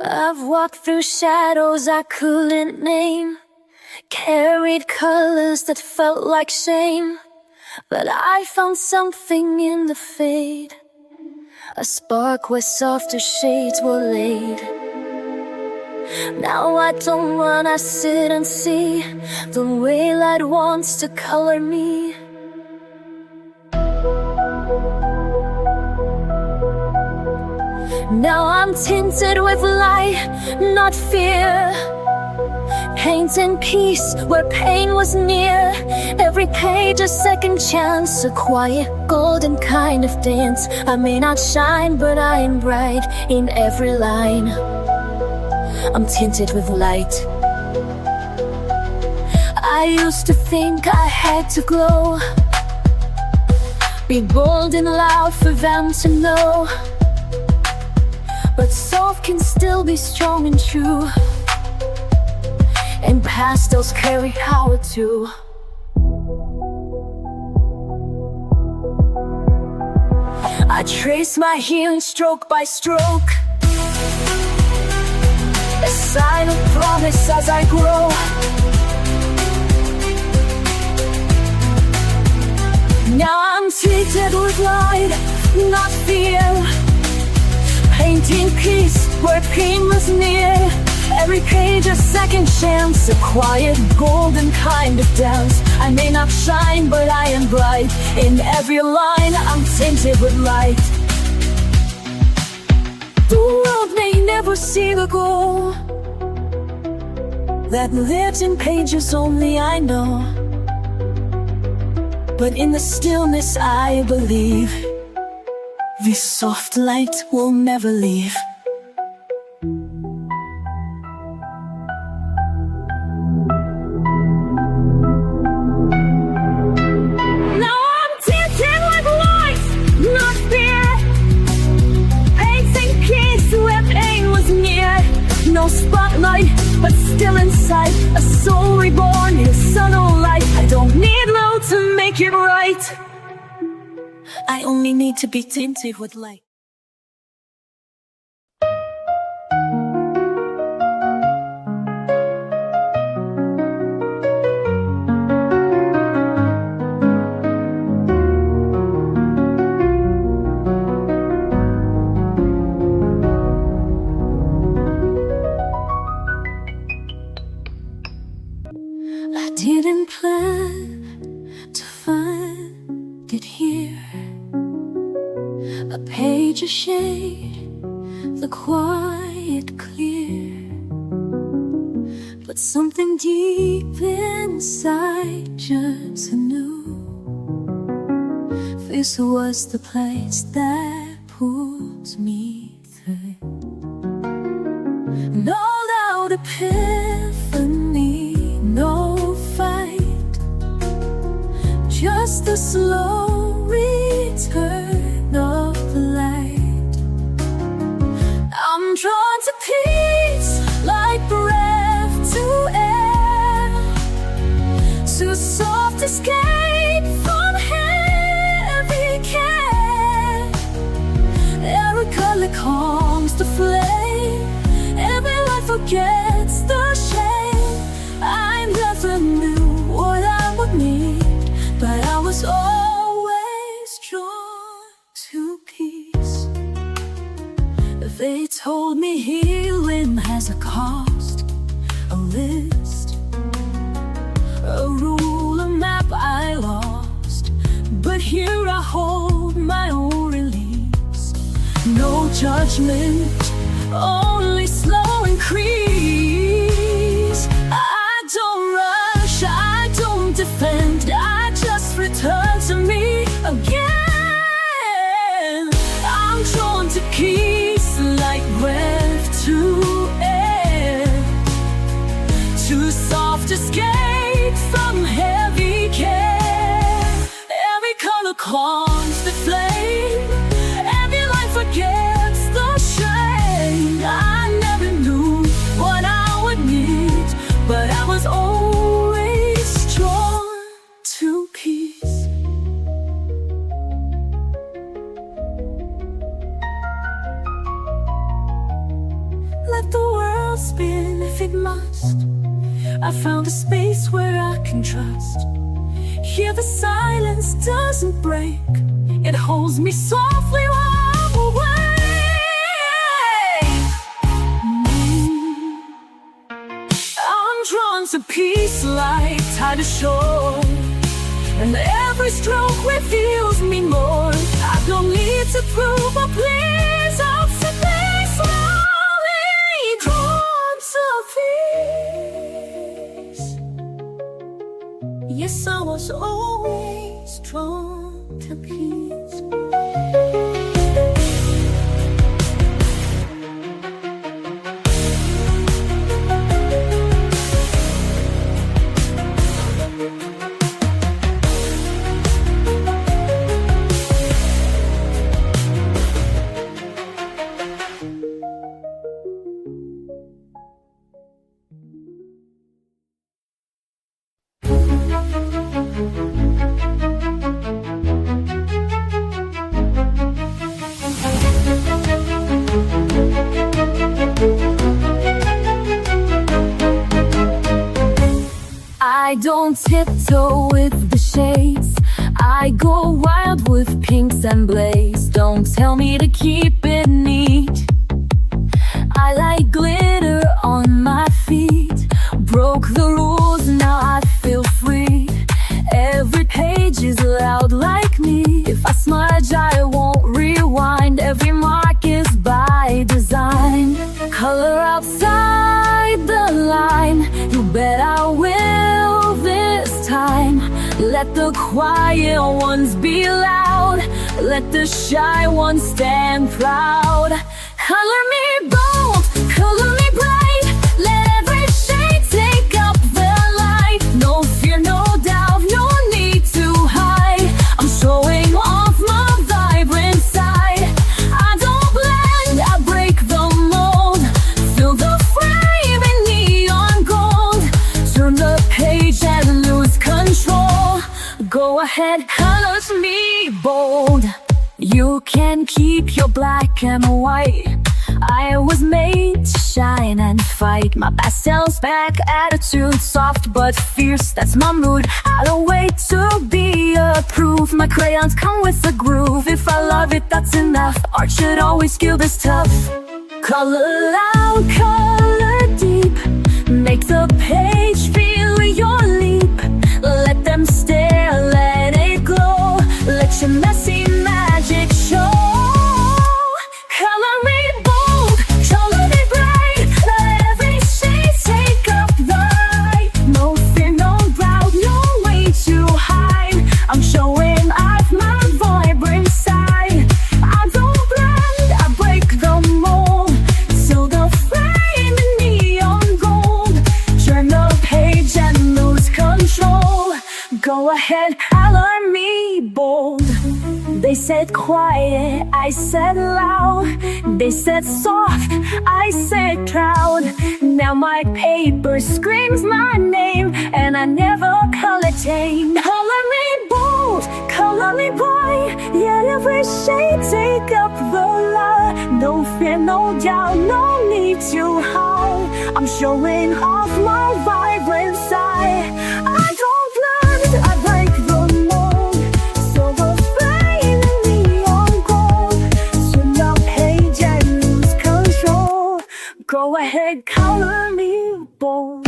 I've walked through shadows I couldn't name, carried colors that felt like shame. But I found something in the fade, a spark where softer shades were laid. Now I don't run, I sit and see the way light wants to color me. Now I'm tinted with light, not fear. Paint in peace where pain was near. Every page a second chance, a quiet golden kind of dance. I may not shine, but I am bright in every line. I'm tinted with light. I used to think I had to glow, be bold and loud for them to know. But soft can still be strong and true, and pastels carry power too. I trace my healing stroke by stroke, a sign of promise as I grow. Now I'm treated with light, not fear, painting peace where pain was near. Every page a second chance, a quiet golden kind of dance. I may not shine, but I am bright. In every line I'm tinted with light. The world may never see the goal that lives in pages only I know, but in the stillness I believe this soft light will never leave. Now I'm tinted with light, not fear, painting peace where pain was near. No spotlight, but still inside, a soul reborn in sunlight. I don't need love to make it right, I only need to be tinted with light. I didn't plan to find it here, a page of shade, the quiet clear, but something deep inside just knew this was the place that pulls me through. No loud epiphany, no fight, just the slow return of the light. I'm drawn to peace like breath to air, to soft escape from heavy care. Every color calms the flame, every light forgets the shame. I never knew what I would need, but I was always drawn to peace. They told me healing has a cost, a list, a rule, a map I lost, but here I hold my own release. No judgment, only slow increase. I don't rush, I don't defend, I just return to me again. I'm drawn to peace like breath to air, to soft escape from heavy care. Every color calms the flame, every light forgets the shame. I never knew what I would need, but I was always drawn to peace. Let the world spin if it must. I found a space where I can trust. Here the silence doesn't break, it holds me softly while I'm away. I'm drawn to peace like tide ashore, and every stroke reveals me more. I don't need to prove or please, I'll simply slowly drawn to peace. Yes, I was always drawn to peace. don't tiptoe with the shades. I go wild with pinks and blaze. Don't tell me to keep it neat. I like glitter on my feet. Broke the rules, now I feel free. Every page is loud like me. If I smudge, I won't rewind. Every mark is by design. Color outside the line, you bet I will this time. Let the quiet ones be loud. Let the shy ones stand proud. Color me bold, color me bright. Let every shade take up the light. No fear, no doubt, no need to hide. I'm showing off my vibrant side. I don't blend, I break the mold. Fill the frame in neon gold. Turn the page and lose control. Go ahead, colors me bold. You can keep your black and white. I was made to shine and fight. My pastel's back, attitude soft but fierce. That's my mood, I don't wait to be approved. My crayons come with a groove. If I love it, that's enough. Art should always feel this tough. Color loud, color deep. Make the page feel your leap. Let them stare, let it glow. Let your messy magic show. Color me bold, color me bright. Let every shade take up the light. No fear, no doubt, no way to hide. I'm showing off my vibrant side. I don't blend, I break the mold. Till the frame in neon gold. Turn the page and lose control. Go ahead, color me bold. They said quiet, I said loud. They said soft, I said proud. Now my paper screams my name, and I never color tame. Color me bold, color me bright. Yet every shade take up the light. No fear, no doubt, no need to hide. I'm showing off my vibrant side. I don't blend, I break the mold. So the flame in neon gold. Turn the page and lose control. Go ahead, color me bold.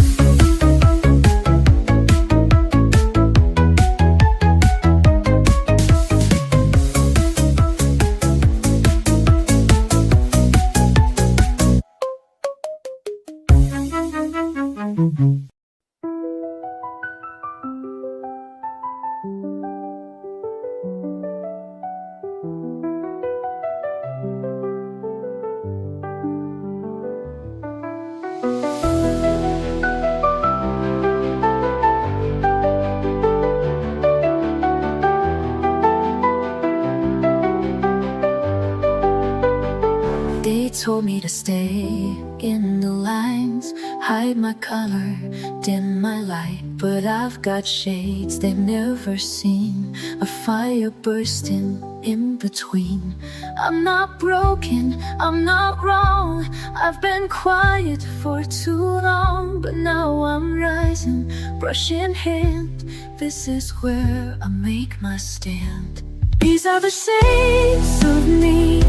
They told me to stay in the lines, hide my color, dim my light. But I've got shades they've never seen, a fire bursting in between. I'm not broken, I'm not wrong. I've been quiet for too long, but now I'm rising, brush in hand. This is where I make my stand. These are the shades of me,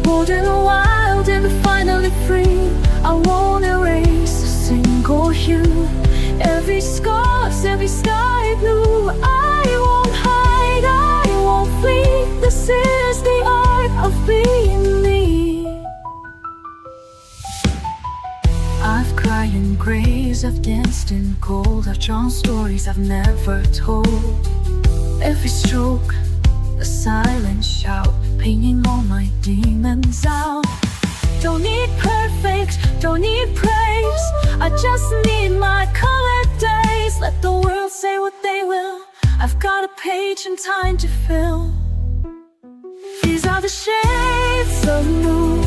bold and wild and finally free. I won't erase a single hue. Every scar's, every sky blue. I won't hide, I won't flee. This is the art of being me. I've cried in grays, I've danced in gold. I've drawn stories I've never told. Every stroke, a silent shout, painting all my demons out. Don't need perfect, don't need praise. I just need my colored days. Let the world say what they will. I've got a page and time to fill. These are the shades of blue,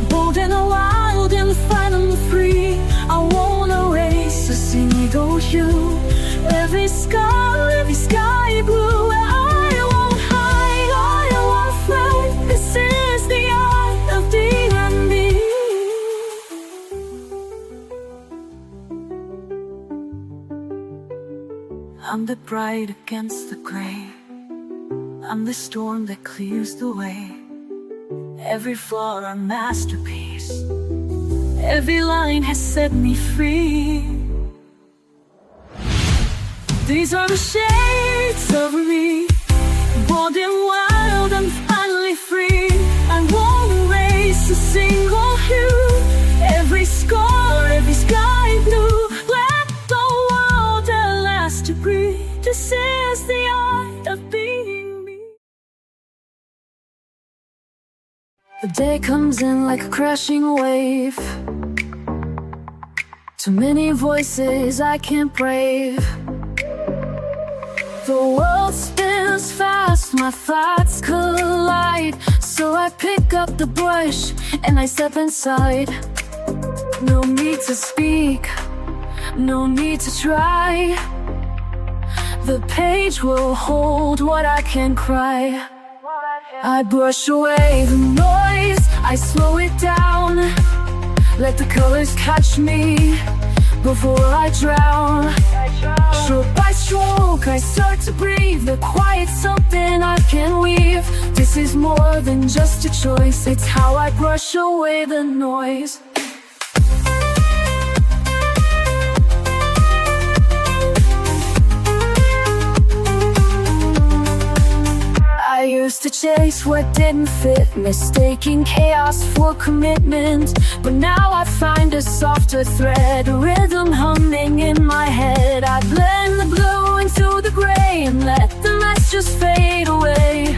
bold and wild and finally free. I won't erase a single hue. Every scar, every sky blue. This is the art of D&D. I'm the bright against the gray. I'm the storm that clears the way. Every flaw a masterpiece. Every line has set me free. These are the shades of me, bold and wild, I'm finally free. I won't erase a single hue. Every scar, every sky blue. Let the world at last to breathe. This is the art of being me. The day comes in like a crashing wave. Too many voices I can't brave. The world spins fast, my thoughts collide. So I pick up the brush and I step inside. No need to speak, no need to try. The page will hold what I can cry. I brush away the noise, I slow it down. Let the colors catch me before I drown. Stroke by stroke, I start to breathe. The quiet's something I can weave. This is more than just a choice. It's how I brush away the noise. I used to chase what didn't fit, mistaking chaos for commitment. But now I find a softer thread, a rhythm humming in my head. I blend the blue into the gray and let the mess just fade away.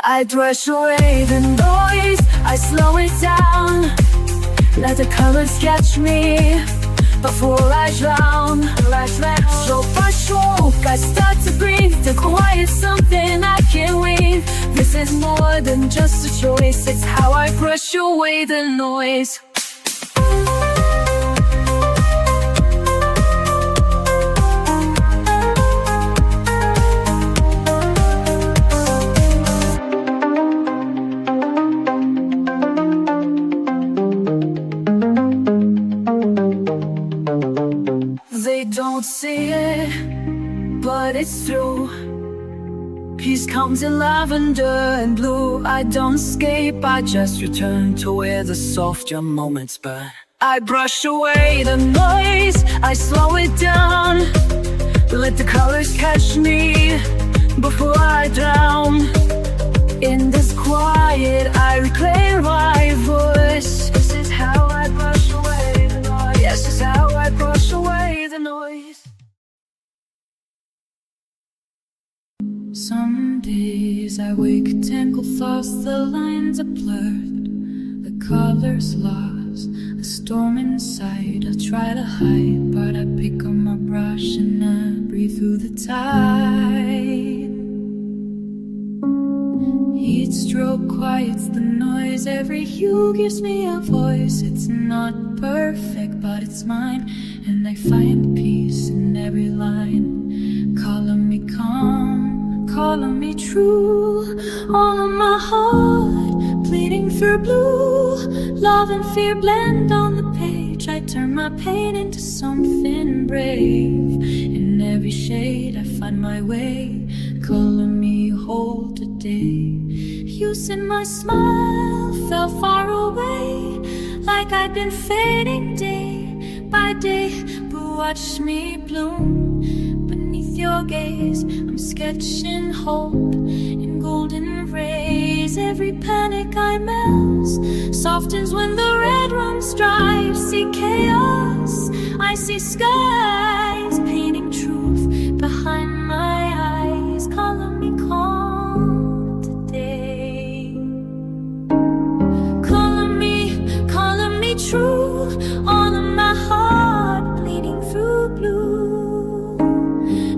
I brush away the noise, I slow it down. Let the colors catch me before I drown. Stroke by stroke, I start to breathe. The quiet's something I can weave. This is more than just a choice. It's how I brush away the noise. They don't see it, but it's true. Peace comes in lavender and blue. I don't escape, I just return to where the softer moments burn. I brush away the noise, I slow it down. Let the colors catch me before I drown. In this quiet, I reclaim my voice. This is how I brush away the noise. Yes, this is how I brush away the noise. Some days I wake, tangled thoughts, the lines are blurred, the colors lost, a storm inside. I try to hide, but I pick up my brush and I breathe through the tide. Each stroke quiets the noise, every hue gives me a voice. It's not perfect, but it's mine, and I find peace in every line. Calling me calm, calling me true. All of my heart bleeding through blue. Love and fear blend on the page. I turn my pain into something brave. In every shade I find my way. Calling me whole today. You said my smile fell far away, like I'd been fading day by day. But watch me bloom beneath your gaze. I'm sketching hope in golden rays. Every panic I melt softens when the red runs dry. I see chaos, I see skies, painting truth behind my eyes. Calling me calm today. Calling me true. All of my heart bleeding through blue.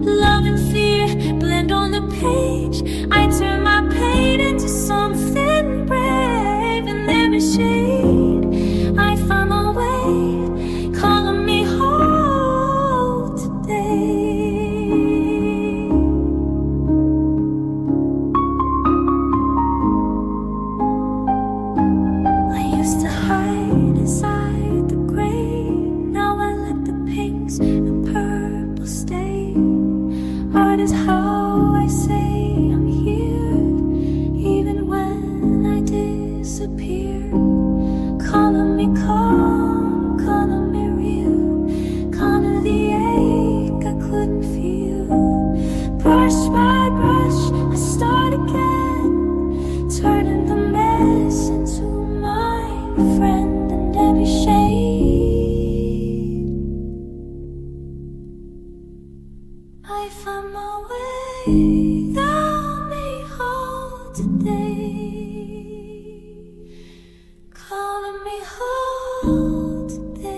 Love and fear blend on the page. I turn my pain into something brave. In every shade I find my way. Calling me whole today. I used to hide inside the gray. Now I let the friend in every shade. I found my way, thou me hold today, calling me home today.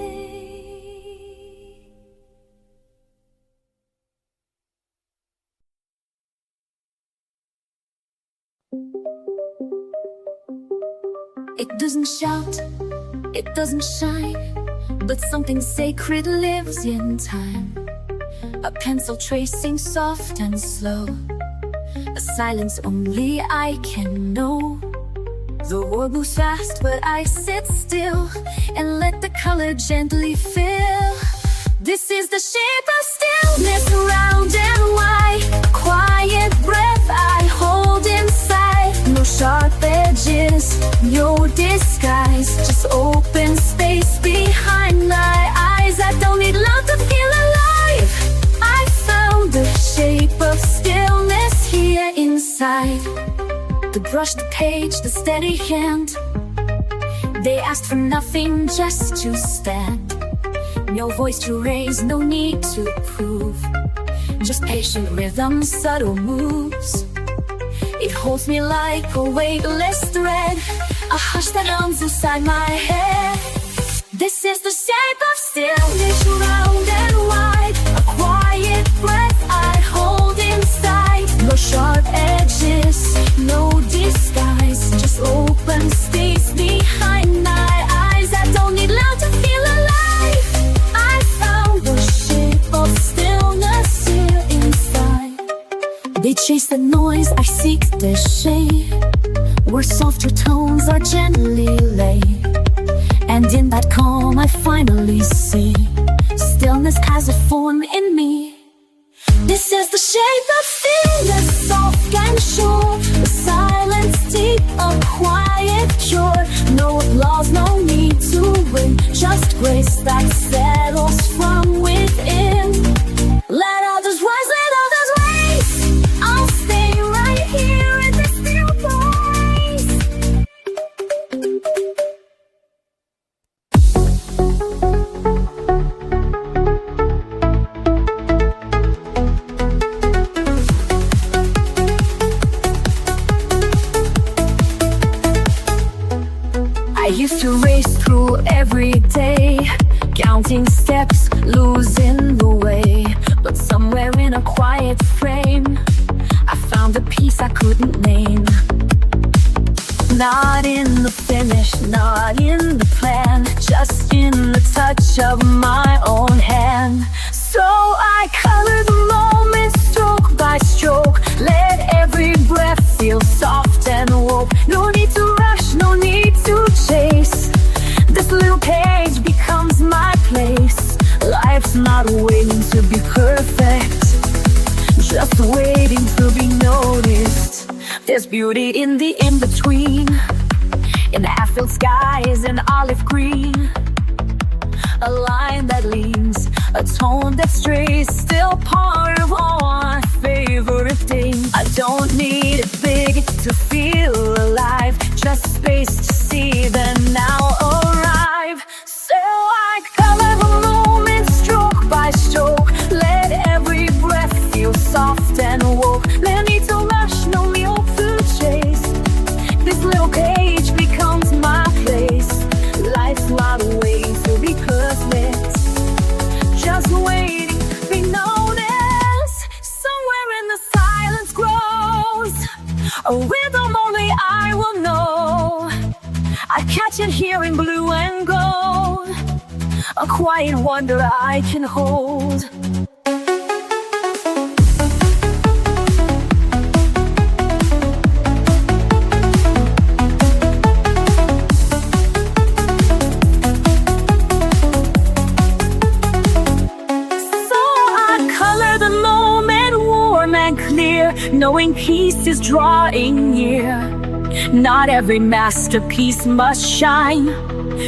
It doesn't shout, it doesn't shine, but something sacred lives in time. A pencil tracing soft and slow, a silence only I can know. The world moves fast, but I sit still and let the color gently fill. This is the shape of stillness, round and wide, a quiet breath I hold inside. No sharp edges, no disguise, just open space behind my eyes. I don't need love to feel alive. I found the shape of stillness here inside. The brush, the page, the steady hand, they asked for nothing, just to stand. No voice to raise, no need to prove, just patient rhythm, subtle moves. It holds me like a weightless thread, a hush that hums inside my head. This is the shape of stillness, round and wide, a quiet breath I hold inside. No sharp edges, no disguise, just open space behind my eyes. I don't need love to feel alive. I found the shape of stillness here inside. They chase the noise, I seek the shade, where softer tones are gently laid. And in that calm I finally see stillness has a form in me. This is the shape of stillness, soft and sure, the silence deep, a quiet cure. No applause, no need to win, just grace that settles from within. Let others rise, let others raise. I'll stay right here in this still place. I used to race through every day, counting steps, losing the way. But somewhere in a quiet frame, I found a peace I couldn't name. Not in the finish, not in the plan, just in the touch of my own hand. So I color the moment, stroke by stroke, let every breath feel soft and woke. No need to rush, no need to chase. This little page becomes my place. Life's not waiting to be perfect, just waiting to be noticed. There's beauty in the in-between, in half-filled skies and olive green. A line that leans, a tone that strays, still part of all my favorite things. I don't need it big to feel alive, just space to see the now arrive. So I color the moment, stroke by stroke, let every breath feel soft and woke. No need to rush, no need to chase. This little page becomes my place. Life's not waiting to be perfect, just waiting to be noticed. Somewhere in the silence grows a rhythm only I will know. I catch it here in blue and gold, a quiet wonder I can hold. Knowing peace is drawing near. Not every masterpiece must shine,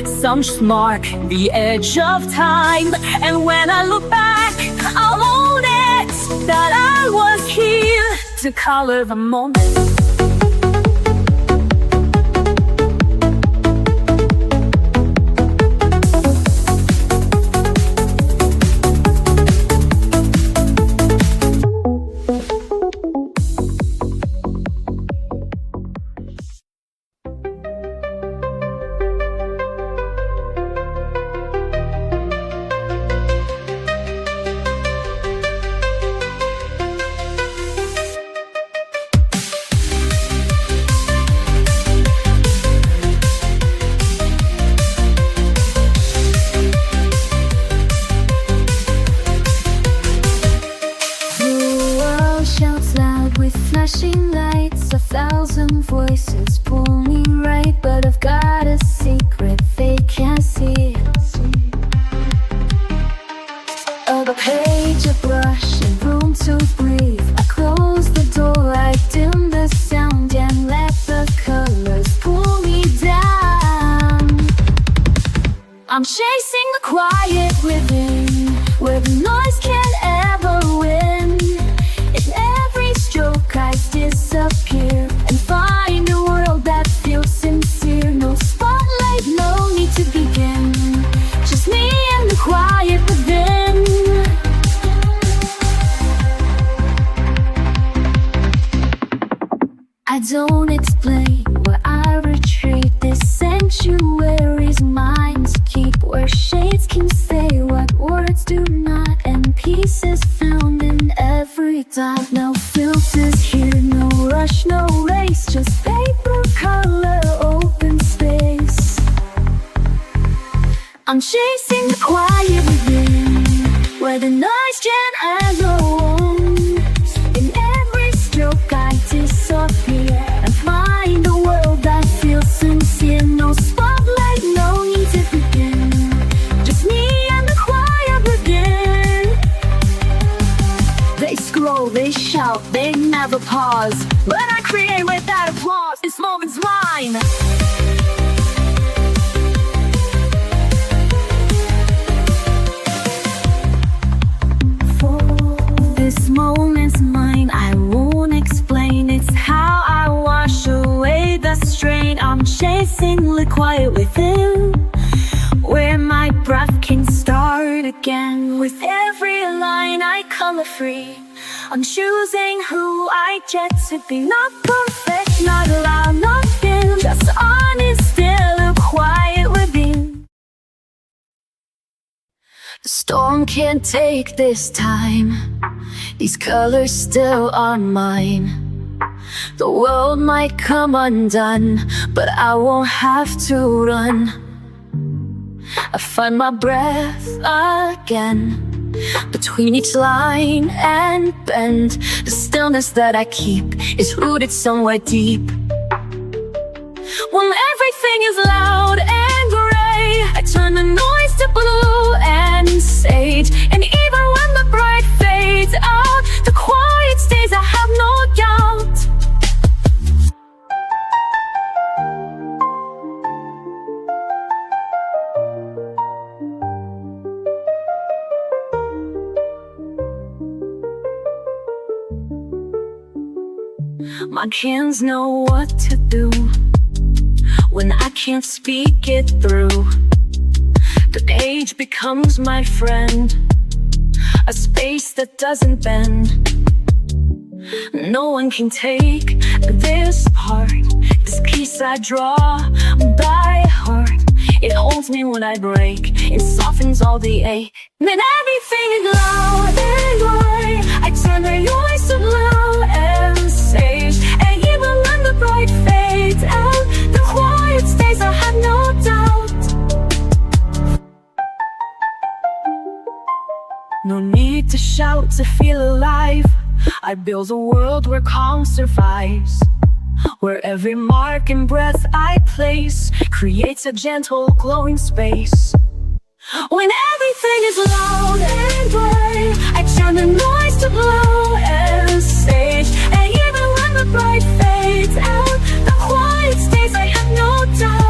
some just mark the edge of time. And when I look back, I'll own it, that I was here to color the moment. I'm chasing the quiet within, where the noise can't ever win. In every stroke I disappear and find a world that feels sincere. No spotlight, no need to begin, just me and the quiet within. I don't explain where I retreat. This sanctuary's mine to keep, where shades can say what words do not, and peace is found in every dot. No filters here, no rush, no race, just paper, color, open space. I'm chasing the quiet within, where the noise can't ever won. In every stroke I disappear and find a world that feels sincere. No spotlight, no need to begin, just me and the quiet within. They scroll, they shout, they never pause, but I create without applause. This moment's mine. This moment's mine, I won't explain. It's how I wash away the strain. I'm chasing the quiet within, where my breath can start again. With every line I color free, I'm choosing who I get to be. Not perfect, not loud, not thin, just honest, still a quiet within. The storm can't take this time, these colors still are mine. The world might come undone, but I won't have to run. I find my breath again, between each line and bend. The stillness that I keep is rooted somewhere deep. When everything is loud and gray, I turn the noise to blue and sage. And even when the bright fades out, the quiet stays, I have no doubt. My hands know what to do when I can't speak it through. The page becomes my friend, a space that doesn't bend. No one can take this part, this piece I draw by heart. It holds me when I break, it softens all the ache. Then everything is loud and gray, I turn the noise to blue and sage. And even when the bright fades out, the quiet stays, I have no doubt. No need to shout to feel alive, I build a world where calm survives, where every mark and breath I place creates a gentle glowing space. When everything is loud and gray, I turn the noise to blue and sage. And even when the bright fades out, the quiet stays, I have no doubt.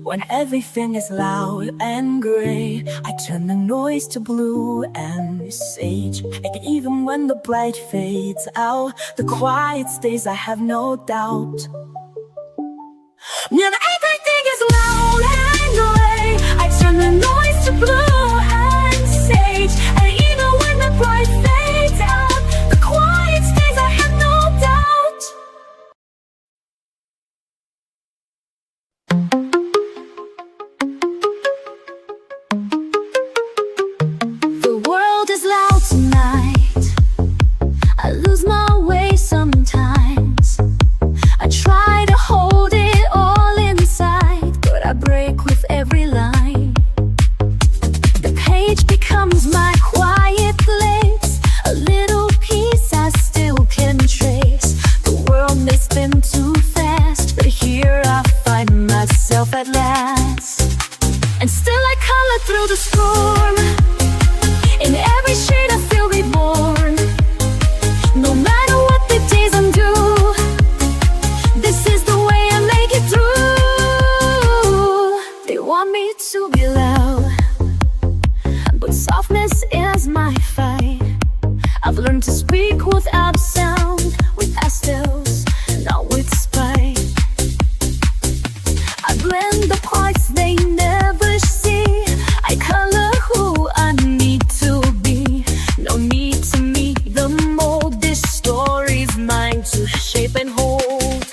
When everything is loud and gray, I turn the noise to blue and sage. And even when the bright fades out, the quiet stays, I have no doubt. When everything is loud and gray, I turn the noise to blue and sage. And even when the bright fades out, the quiet stays, I have no doubt. The world is loud tonight, I lose my way sometimes. I try to hold it all inside, but I break with every line. The page becomes my quiet place, a little piece I still can trace. The world may spin too fast, but here I find myself at last. And still I color through the storm, in every shade I feel reborn. No matter what the days undo, this is the way I make it through. I've learned to speak without sound, with pastels, not with spite. I blend the parts they never see. I color who I need to be. No need to meet the mold. This story's mine to shape and hold.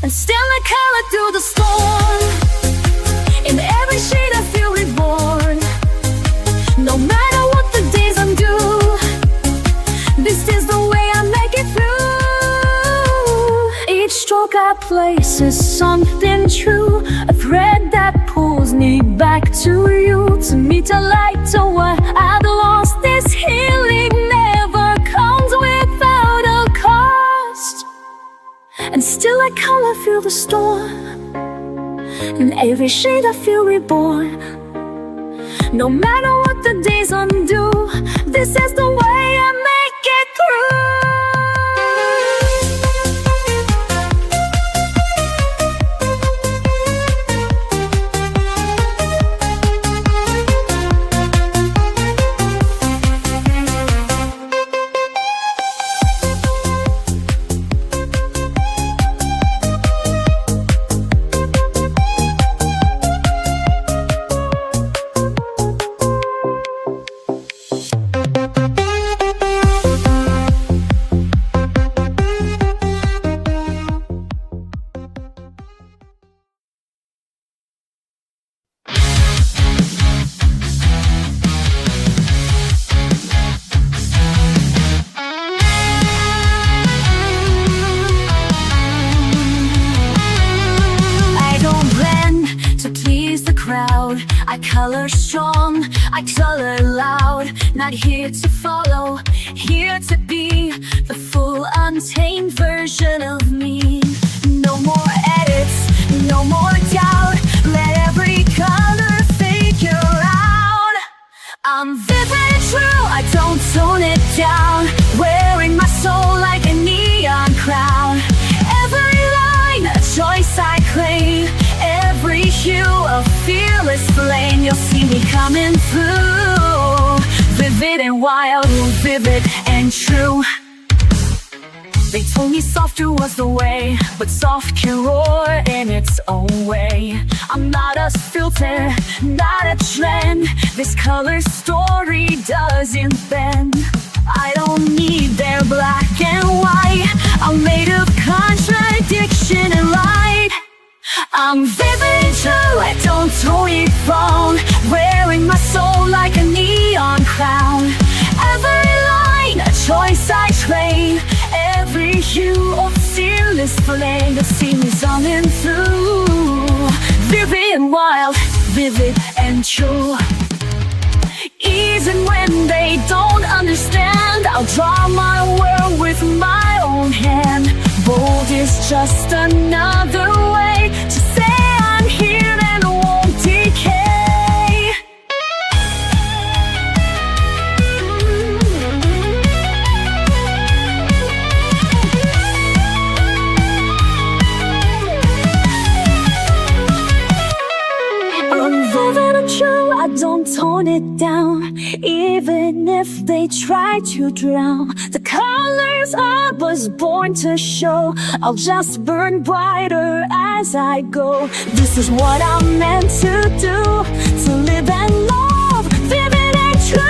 And still I color through the storm. In every shade I feel reborn. No matter what the days undo, this is the way I make it through. Each stroke I place is something true, a thread that pulls me back to you. To meet a light to what I've lost. This healing never comes without a cost. And still I color through the storm. In every shade I feel reborn. No matter what the days undo, this is the way I make it through. I color strong, I color loud. Not here to follow, here to be the full untamed version of me. No more edits, no more doubt. Let every color figure out. I'm vivid and true, I don't tone it down. Wearing my soul like a neon crown. Every line, a choice I claim. Every hue, a fearless flame. You'll see me coming through. Vivid and wild, vivid and true. They told me softer was the way, but soft can roar in its own way. I'm not a filter, not a trend. This color story doesn't bend. I don't need their black and white. I'm made of contradiction and light. I'm vivid and true, I don't tone it wrong. Wearing my soul like a neon crown. Every line, a choice I claim. Every hue of fearless flame. To see me zooming through. Vivid and wild, vivid and true. Even when they don't understand, I'll draw my world with my own hand. Bold is just another way to say I'm here and won't decay. I'm vivid and true, I don't tone it down. Even if they try to drown, the colors I was born to show. I'll just burn brighter as I go. This is what I'm meant to do, to live and love, vivid and true.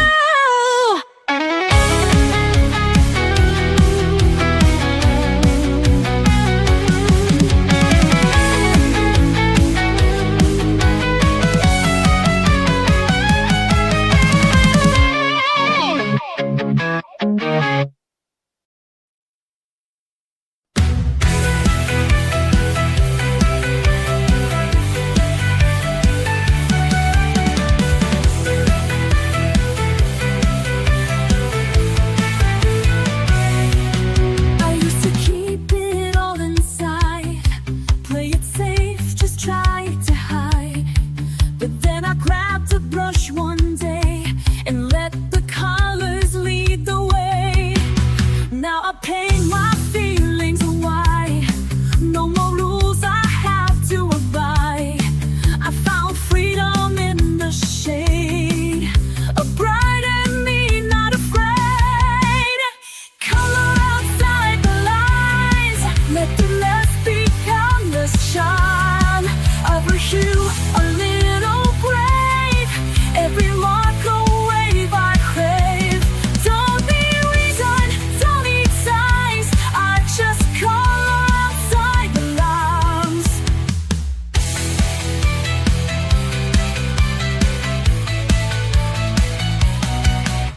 shine. Every hue, a little brave. Every mark, a wave I crave. Don't need reason, don't need signs. I just color outside the lines.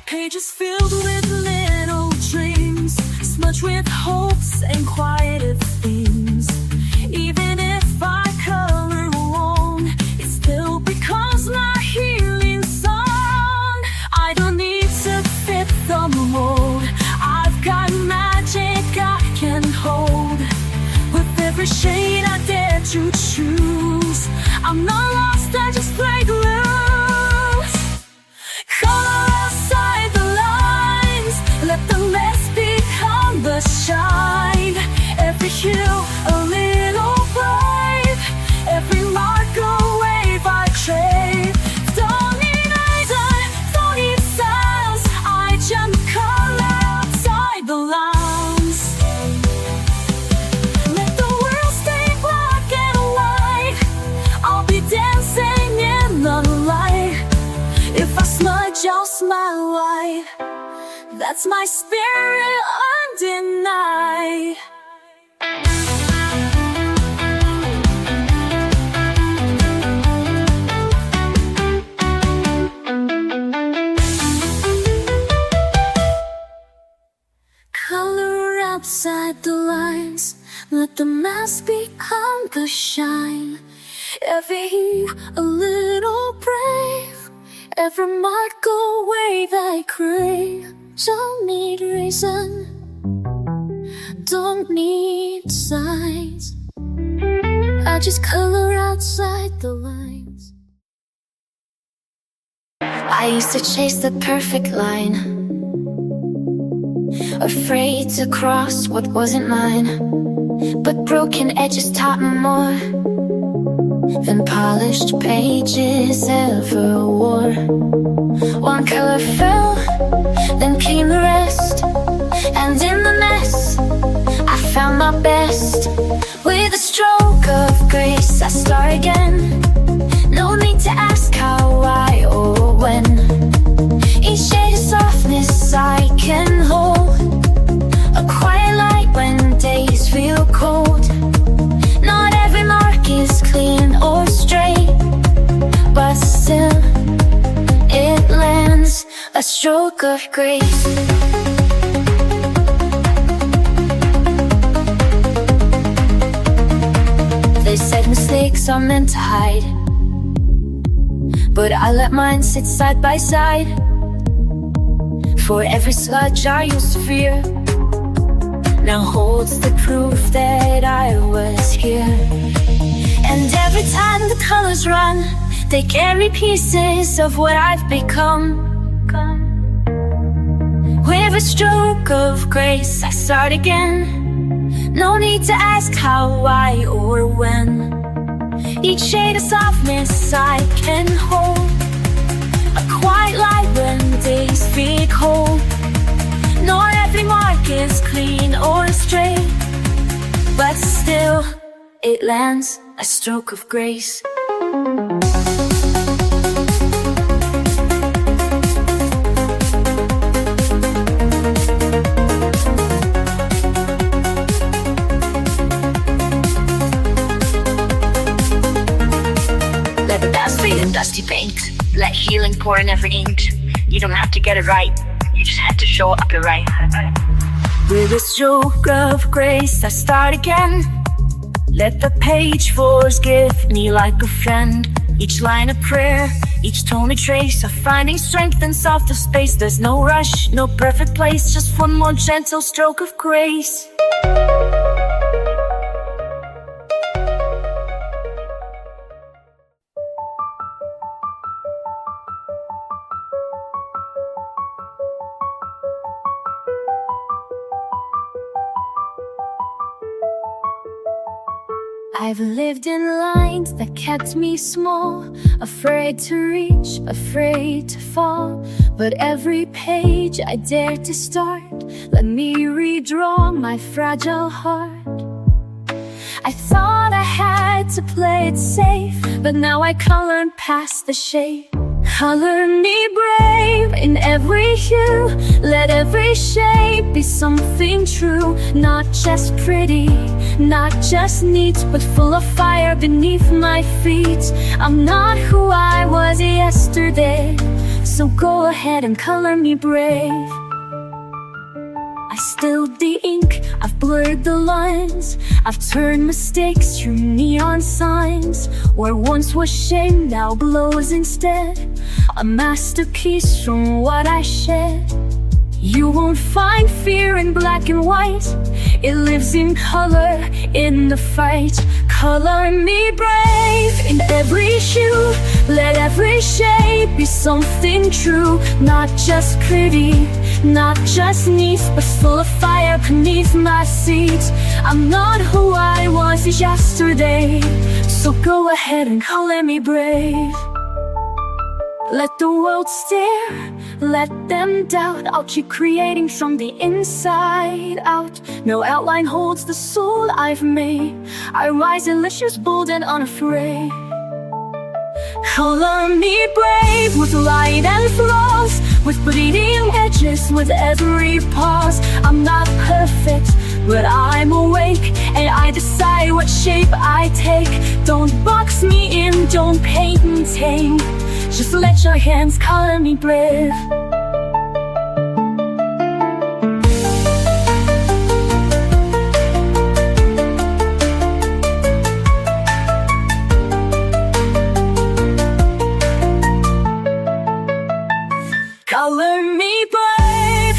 Pages filled with little dreams, smudged with hopes and quieted themes. Even if I color wrong, it still becomes my healing song. I don't need to fit the mold. I've got magic I can hold. With every shade I dare to choose, I'm not lost, I just break loose. Color outside the lines, let the mess become the shine. Every hue, a little brave. Every mark, a wave I crave. Don't need reason, don't need signs. I jump color outside the lines. Let the world stay black and white. I'll be dancing in the light. If I smudge, I'll smile wide. That's my spirit undenied. Color outside the lines, let the mask become the shine. Every hue, a little brave. Every mark, a wave I crave. Don't need reason, don't need signs. I just color outside the lines. I used to chase the perfect line, afraid to cross what wasn't mine. But broken edges taught me more than polished pages ever wore. One color fell, then came the rest, and in the mess I found my best. With a stroke of grace I start again. No need to ask how, why, or when. Each shade of softness I can hold, a quiet light when days feel cold. Not every mark is clean or straight, but still it lands, a stroke of grace. They said mistakes are meant to hide, but I let mine sit side by side. For every sludge I used to fear now holds the proof that I was here. And every time the colors run, they carry pieces of what I've become. With a stroke of grace I start again. No need to ask how, why, or when. Each shade of softness I can hold, a quiet light when days feel cold. Not every mark is clean or straight, but still it lands, a stroke of grace. Let the dust fade in dusty paint. Let healing pour in every ink. You don't have to get it right, you just have to show up your right. With a stroke of grace I start again. Let the page forgive me like a friend. Each line a prayer, each tone a trace of finding strength in softer space. There's no rush, no perfect place, just one more gentle stroke of grace. I've lived in lines that kept me small, afraid to reach, afraid to fall. But every page I dared to start, let me redraw my fragile heart. I thought I had to play it safe, but now I colored past the shade. Color me brave in every hue. Let every shape be something true. Not just pretty, not just neat, but full of fire beneath my feet. I'm not who I was yesterday, so go ahead and color me brave. I spilled the ink, I've blurred the lines, I've turned mistakes through neon signs. Where once was shame, now glows instead, a masterpiece from what I shed. You won't find fear in black and white, it lives in color, in the fight. Color me brave in every hue. Let every shape be something true. Not just pretty, not just neat, but full of fire beneath my seat. I'm not who I was yesterday, so go ahead and color me brave. Let the world stare, let them doubt. I'll keep creating from the inside out. No outline holds the soul I've made. I rise delicious, bold and unafraid. Color me brave with light and flaws, with bleeding edges, with every pause. I'm not perfect, but I'm awake, and I decide what shape I take. Don't box me in, don't paint me tame. Just let your hands color me brave. Color me brave.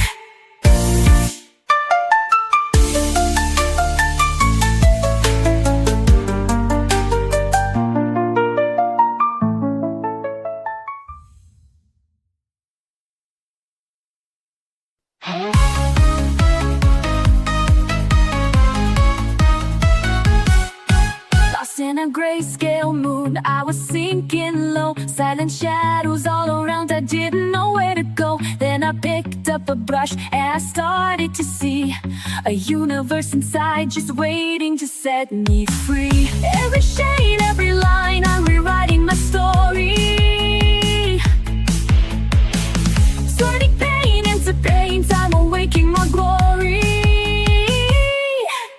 Lost in a grayscale mood, I was sinking low. Silent shadows all around, I didn't know where to go. Then I picked up a brush and I started to see a universe inside just waiting to set me free. Every shade, every line, I'm rewriting my story. Turning pain into paint, I'm awaking my glory.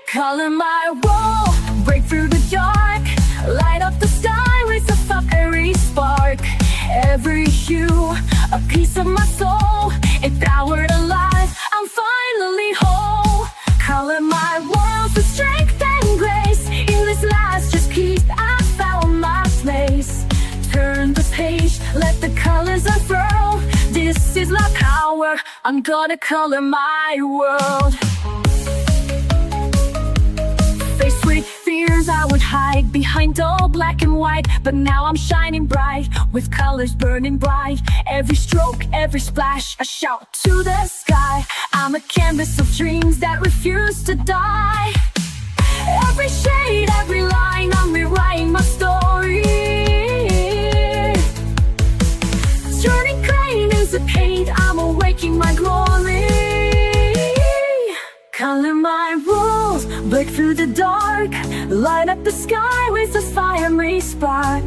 Color my wall, break through the dark, light up the sky with a fiery spark. Every hue, a piece of my soul, empowered alive, I'm finally whole. Color my world with strength and grace. In this last just piece, I found my place. Turn the page, let the colors unfurl. This is my power, I'm gonna color my world. Faced with fears I would hide behind all black and white, but now I'm shining bright, with colors burning bright. Every stroke, every splash, a shout to the sky. I'm a canvas of dreams that refuse to die. Every shade, every line, I'm rewriting my story. Turning pain into paint, I'm awaking my glory. Color my rules, break through the dark, light up the sky with a fiery spark.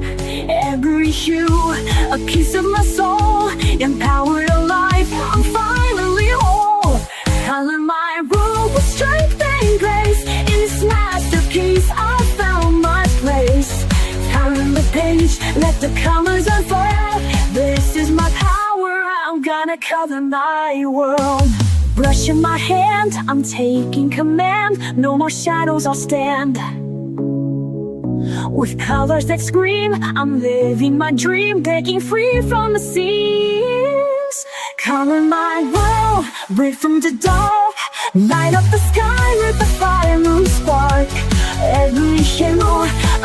Every hue, a piece of my soul, empowered alive, I'm finally whole. Color my rule with strength and grace. In this masterpiece, I found my place. Turn the page, let the colors unfurl. This is my power, I'm gonna color my world. Brush in my hand, I'm taking command. No more shadows, I'll stand. With colors that scream, I'm living my dream, breaking free from the seams. Color my world, break from the dark, light up the sky with a fiery spark. Every hue,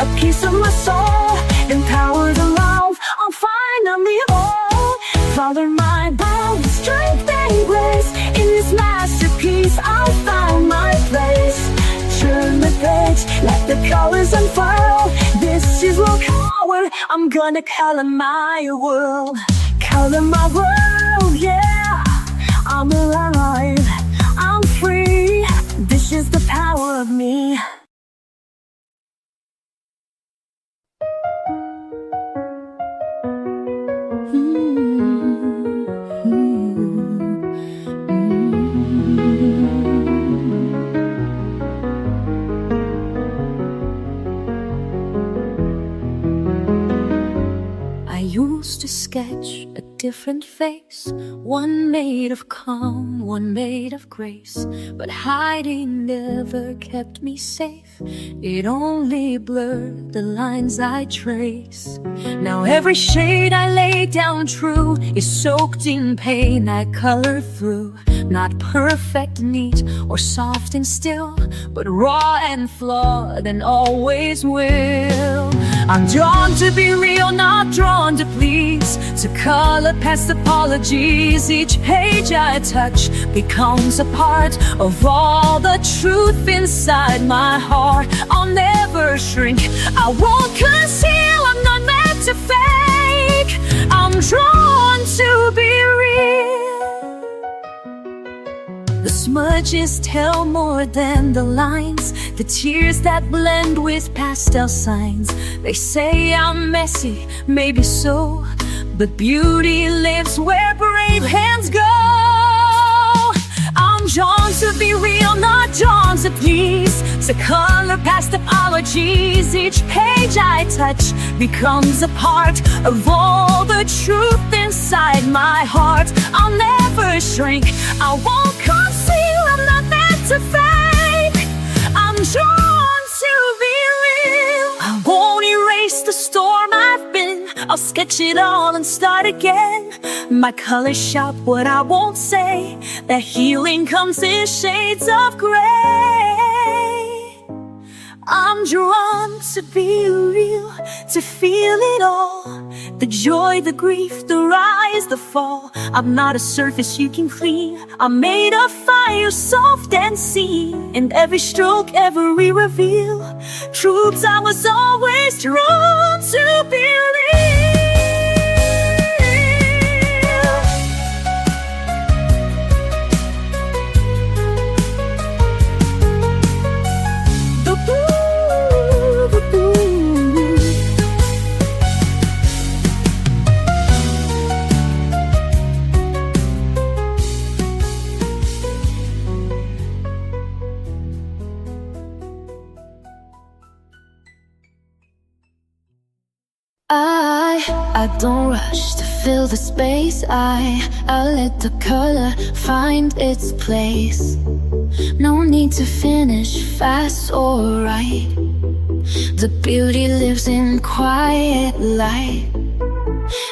a piece of my soul, empowered alive, I'm finally whole. Color my world with strength and grace. In this masterpiece, I found my place. Turn the page, let the colors unfurl. This is my power, I'm gonna color my world. Color my world, yeah. I'm alive, I'm free. This is the power of me. used to sketch a different face, one made of calm, one made of grace. But hiding never kept me safe, it only blurred the lines I trace. Now every shade I lay down true is soaked in pain I color through. Not perfect, neat, or soft and still, but raw and flawed and always will. I'm drawn to be real, not drawn to please, to color past apologies. Each page I touch becomes a part of all the truth inside my heart. I'll never shrink, I won't conceal, I'm not meant to fake. I'm drawn to be real. The smudges tell more than the lines, the tears that blend with pastel signs. They say I'm messy, maybe so, but beauty lives where brave hands go. I'm drawn to be real, not drawn to please, to color past apologies. Each page I touch becomes a part of all the truth inside my heart. I'll never shrink, I won't conceal, I'm not meant to fake. I'm drawn to be real. I won't erase the storm I've been, I'll sketch it all and start again. My colors shout what I won't say, that healing comes in shades of gray. I'm drawn to be real, to feel it all, the joy, the grief, the rise, the fall. I'm not a surface you can clean, I'm made of fire, soft and seen. In every stroke, every reveal, truths I was always drawn to believe. I don't rush to fill the space. I let the color find its place. No need to finish fast or right. The beauty lives in quiet light.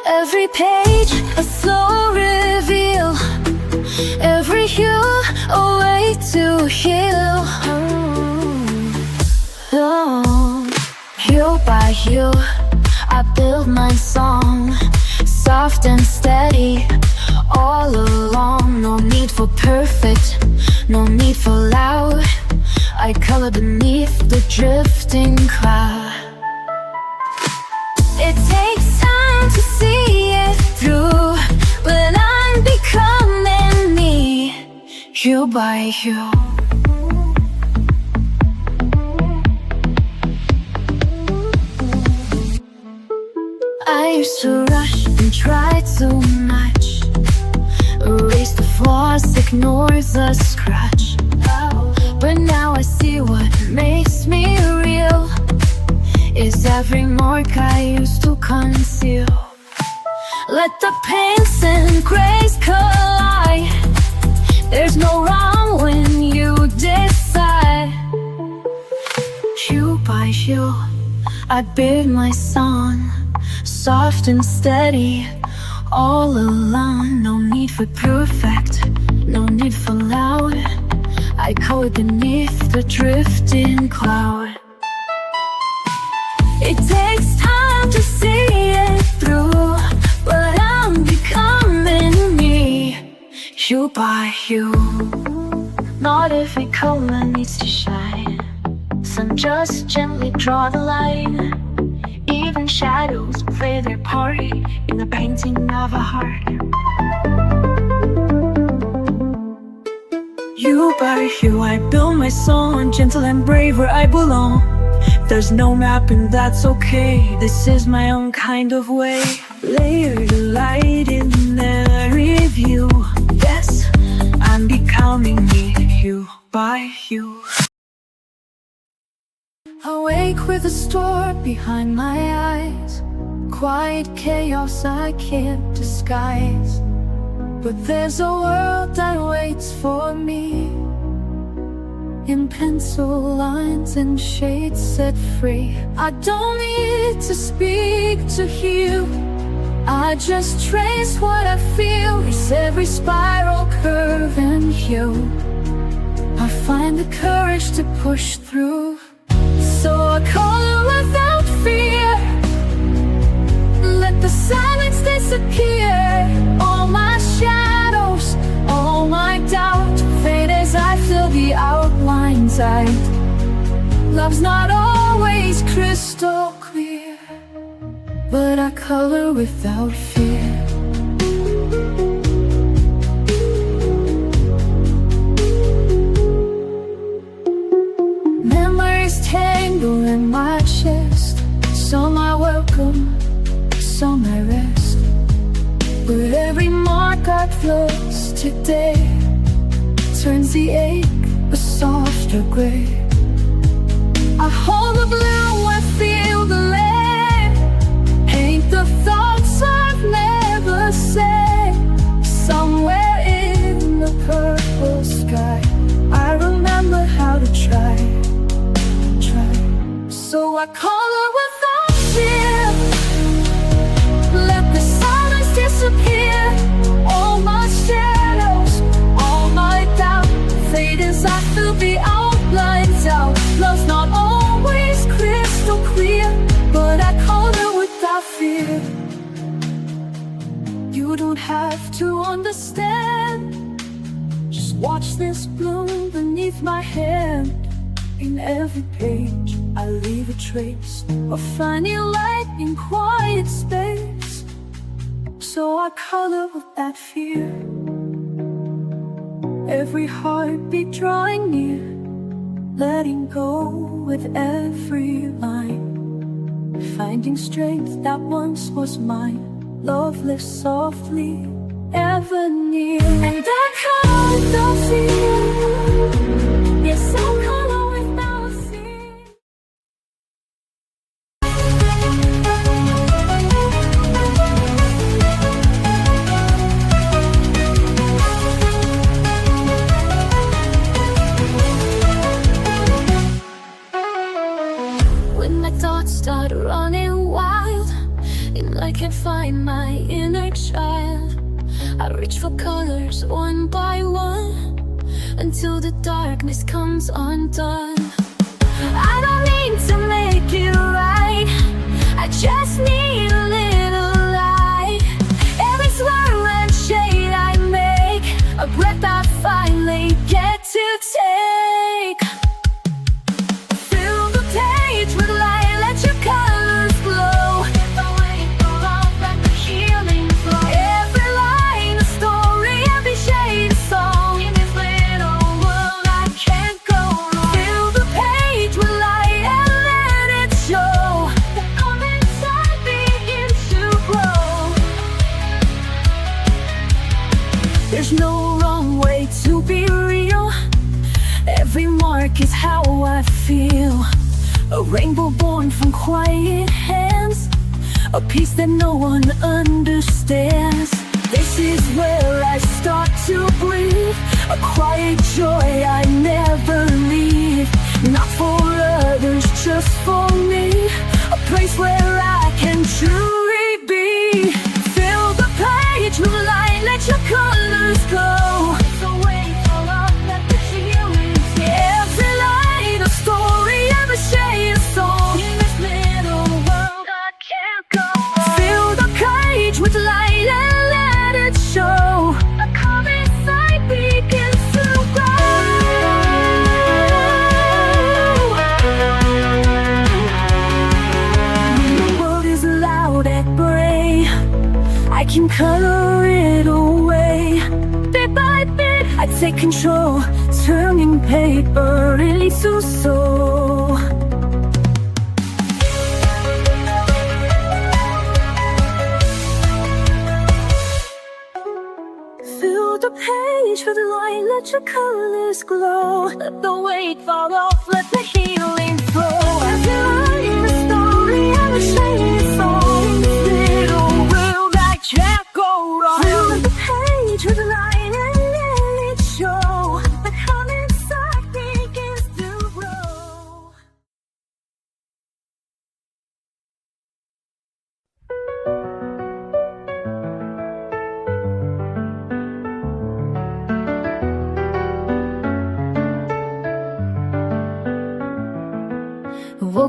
Every page a slow reveal, every hue a way to heal. Hue by hue I build my song, soft and steady all along. No need for perfect, no need for loud. I color beneath the drifting cloud. It takes time to see it through, but I'm becoming me, hue by hue. I used to rush and try too much, erase the flaws, ignore the scratch. But now I see what makes me real is every mark I used to conceal. Let the paints and grays collide, there's no wrong when you decide. Hue by hue I build my song, soft and steady all along. No need for perfect, no need for loud. I color beneath the drifting cloud. It takes time to see it through, but I'm becoming me, hue by hue. Not every color needs to shine, some just gently draw the line. Even shadows play their part in the painting of a heart. Hue by hue I build my song, gentle and brave where I belong. There's no map and that's okay, this is my own kind of way. Layered light in every view, yes, I'm becoming me, hue by hue. Awake with a storm behind my eyes, quiet chaos I can't disguise. But there's a world that waits for me, in pencil lines and shades set free. I don't need to speak to heal, I just trace what I feel. It's every spiral, curve and hue. I find the courage to push through. So I color without fear, let the silence disappear. All my shadows, all my doubt fade as I fill the outlines. Love's not always crystal clear, but I color without fear. Memories tangle in my chest, some I welcome, some I rest. But every mark I close today turns the ache a softer gray. I hold the blue and feel the lead, paint the thoughts I've never said. Somewhere in the purple sky I remember how to try. So I color without fear, let the silence disappear. All my shadows, all my doubt fade as I fill the outlines out. Love's not always crystal clear, but I color without fear. You don't have to understand, just watch this bloom beneath my hand. In every page I leave a trace of finding light in quiet space. So I color with that fear, every heartbeat drawing near, letting go with every line, finding strength that once was mine. Love lives softly, ever near. And I color without fear, yes, I color without fear. When my thoughts start running wild and I can't find my inner child, I reach for colors one by one until the darkness comes undone. I don't need to make it right, I just need a little light. Every swirl and shade I make, a breath I finally get to take. Fill the page with light, let your colors glow. Don't wait for love, let the healing flow. Every line a story, every shade a song. In this little world I can't go wrong. Fill the page with light and let it show. The calm inside begins to grow. There's no wrong way to be real, every mark is how I feel. A rainbow born from quiet hands, a peace that no one understands. This is where I start to breathe, a quiet joy I never leave. Not for others, just for me, a place where I can truly be. Fill the page with light, let your colors go. So wait for love, let the healing flow. Every light a story, every shade a song. In this little world I can't go wrong. Fill the page with light and let it show. A calm inside begins to grow. The world is loud and gray, I can color it away. Bit by bit I take control, turning paper into soul. Fill the page with light, let your colors glow. Let the weight fall off, let the healing flow. Every line a story, every shade a song.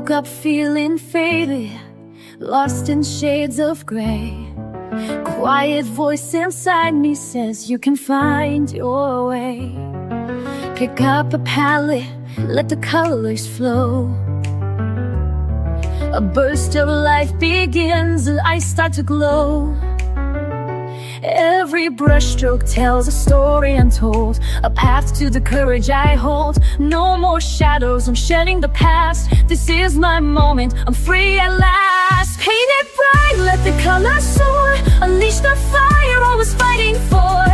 woke up feeling faded, lost in shades of gray. Quiet voice inside me says you can find your way. Pick up a palette, let the colors flow. A burst of life begins as I start to glow. Every brushstroke tells a story untold, a path to the courage I hold. No more shadows, I'm shedding the past. This is my moment, I'm free at last. Paint it bright, let the colors soar. Unleash the fire I was fighting for.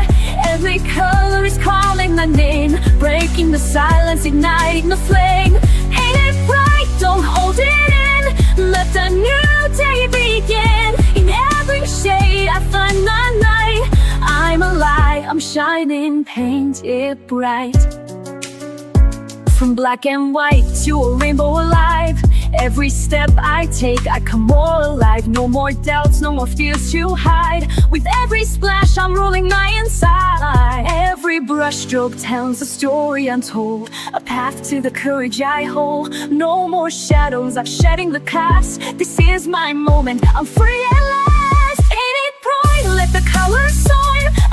Every color is calling my name, breaking the silence, igniting the flame. Paint it bright, don't hold it in. Let the new day begin. In every shade I find my light. I'm alive, I'm shining, paint it bright. From black and white to a rainbow alive. Every step I take, I come more alive. No more doubts, no more fears to hide. With every splash, I'm rolling my inside. Every brushstroke tells a story untold, a path to the courage I hold. No more shadows, I'm shedding the past. This is my moment, I'm free at last. Paint it bright, let the colors soar.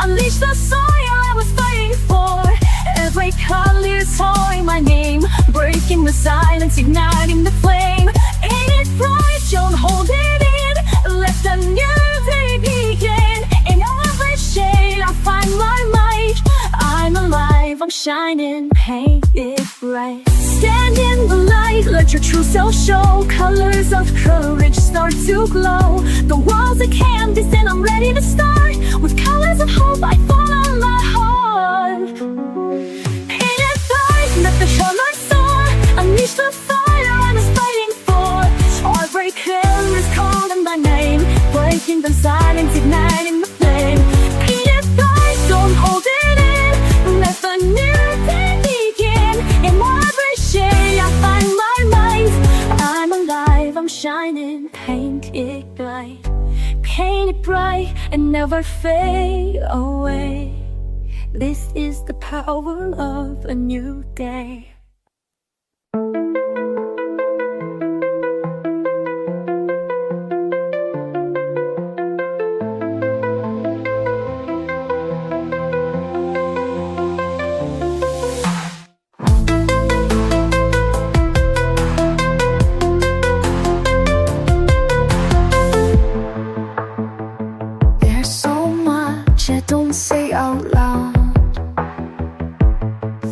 Unleash the soil I was fighting for. Every color is calling my name, breaking the silence, igniting the flame. Ain't it bright, don't hold it in. Let the new day begin. In every shade I find my light. I'm alive, I'm shining, paint it bright. Stand in the light, let your true self show. Colors of courage start to glow. The world's a canvas and I'm ready to start. With colors of hope I follow my heart. Paint it bright, let the colors soar. Unleash the fire I was fighting for. Every color is calling my name, breaking the silence, igniting the flame. Paint it bright, don't hold it in. Let the new day begin. In every shade I find my light. I'm alive, I'm shining, paint it bright. Paint it bright and never fade away. This is the power of a new day. Don't say out loud,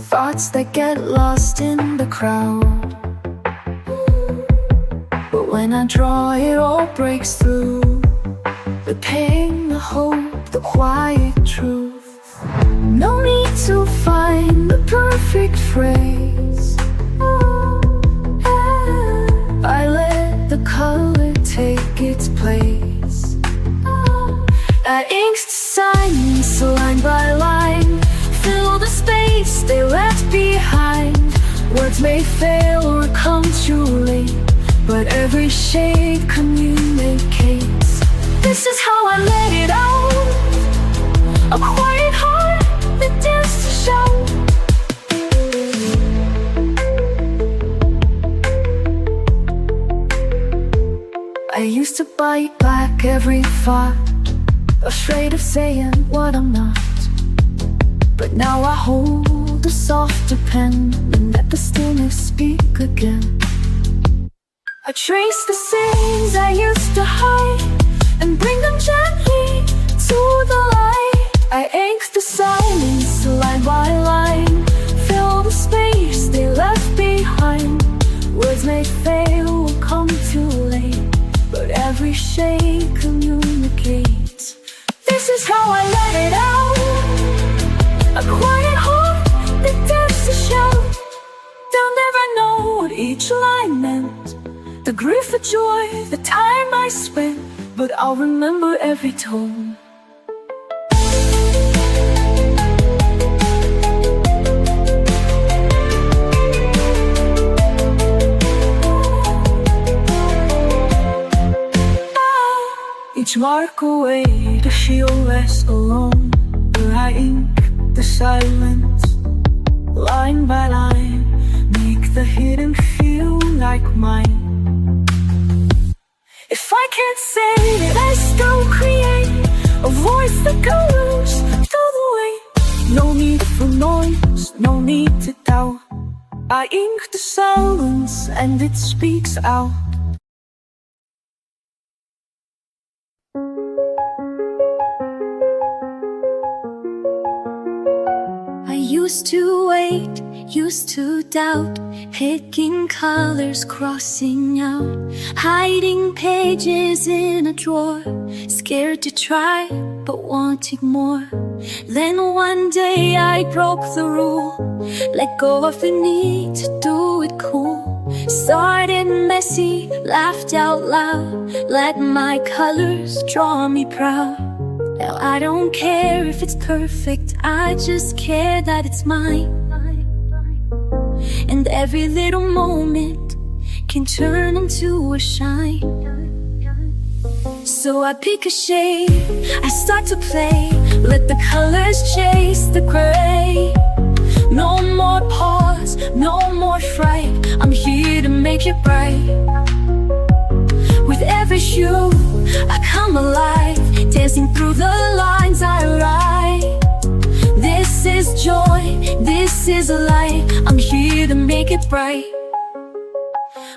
thoughts that get lost in the crowd. But when I draw, it all breaks through. The pain, the hope, the quiet truth. No need to find the perfect phrase. I let the color take its place. That ink's silence, line by line, fill the space they left behind. Words may fail or come too late, but every shade communicates. This is how I let it out. A quiet heart that dares to shout. I used to bite back every thought, afraid of saying what I'm not. But now I hold a softer pen and let the stillness speak again. I trace the scenes I used to hide and bring them gently to the light. I ink the silence line by line, fill the space they left behind. Words may fail or come too late, but every shade communicates. This is how I let it out. A quiet heart that dares to shout. They'll never know what each line meant, the grief, the joy, the time I spent, but I'll remember every tone. Each mark a way to feel less alone. Where I ink the silence, line by line, make the hidden feel like mine. If I can't say it, I still create a voice that goes through the way. No need for noise, no need to doubt. I ink the silence and it speaks out. I used to wait, used to doubt, picking colors, crossing out, hiding pages in a drawer, scared to try, but wanting more. Then one day I broke the rule, let go of the need to do it cool. Started messy, laughed out loud, let my colors draw me proud. Now I don't care if it's perfect, I just care that it's mine. And every little moment can turn into a shine. So I pick a shade, I start to play, let the colors chase the gray. No more pause, no more fright, I'm here to make it bright. With every hue, I come alive, dancing through the lines I write. This is joy, this is light, I'm here to make it bright.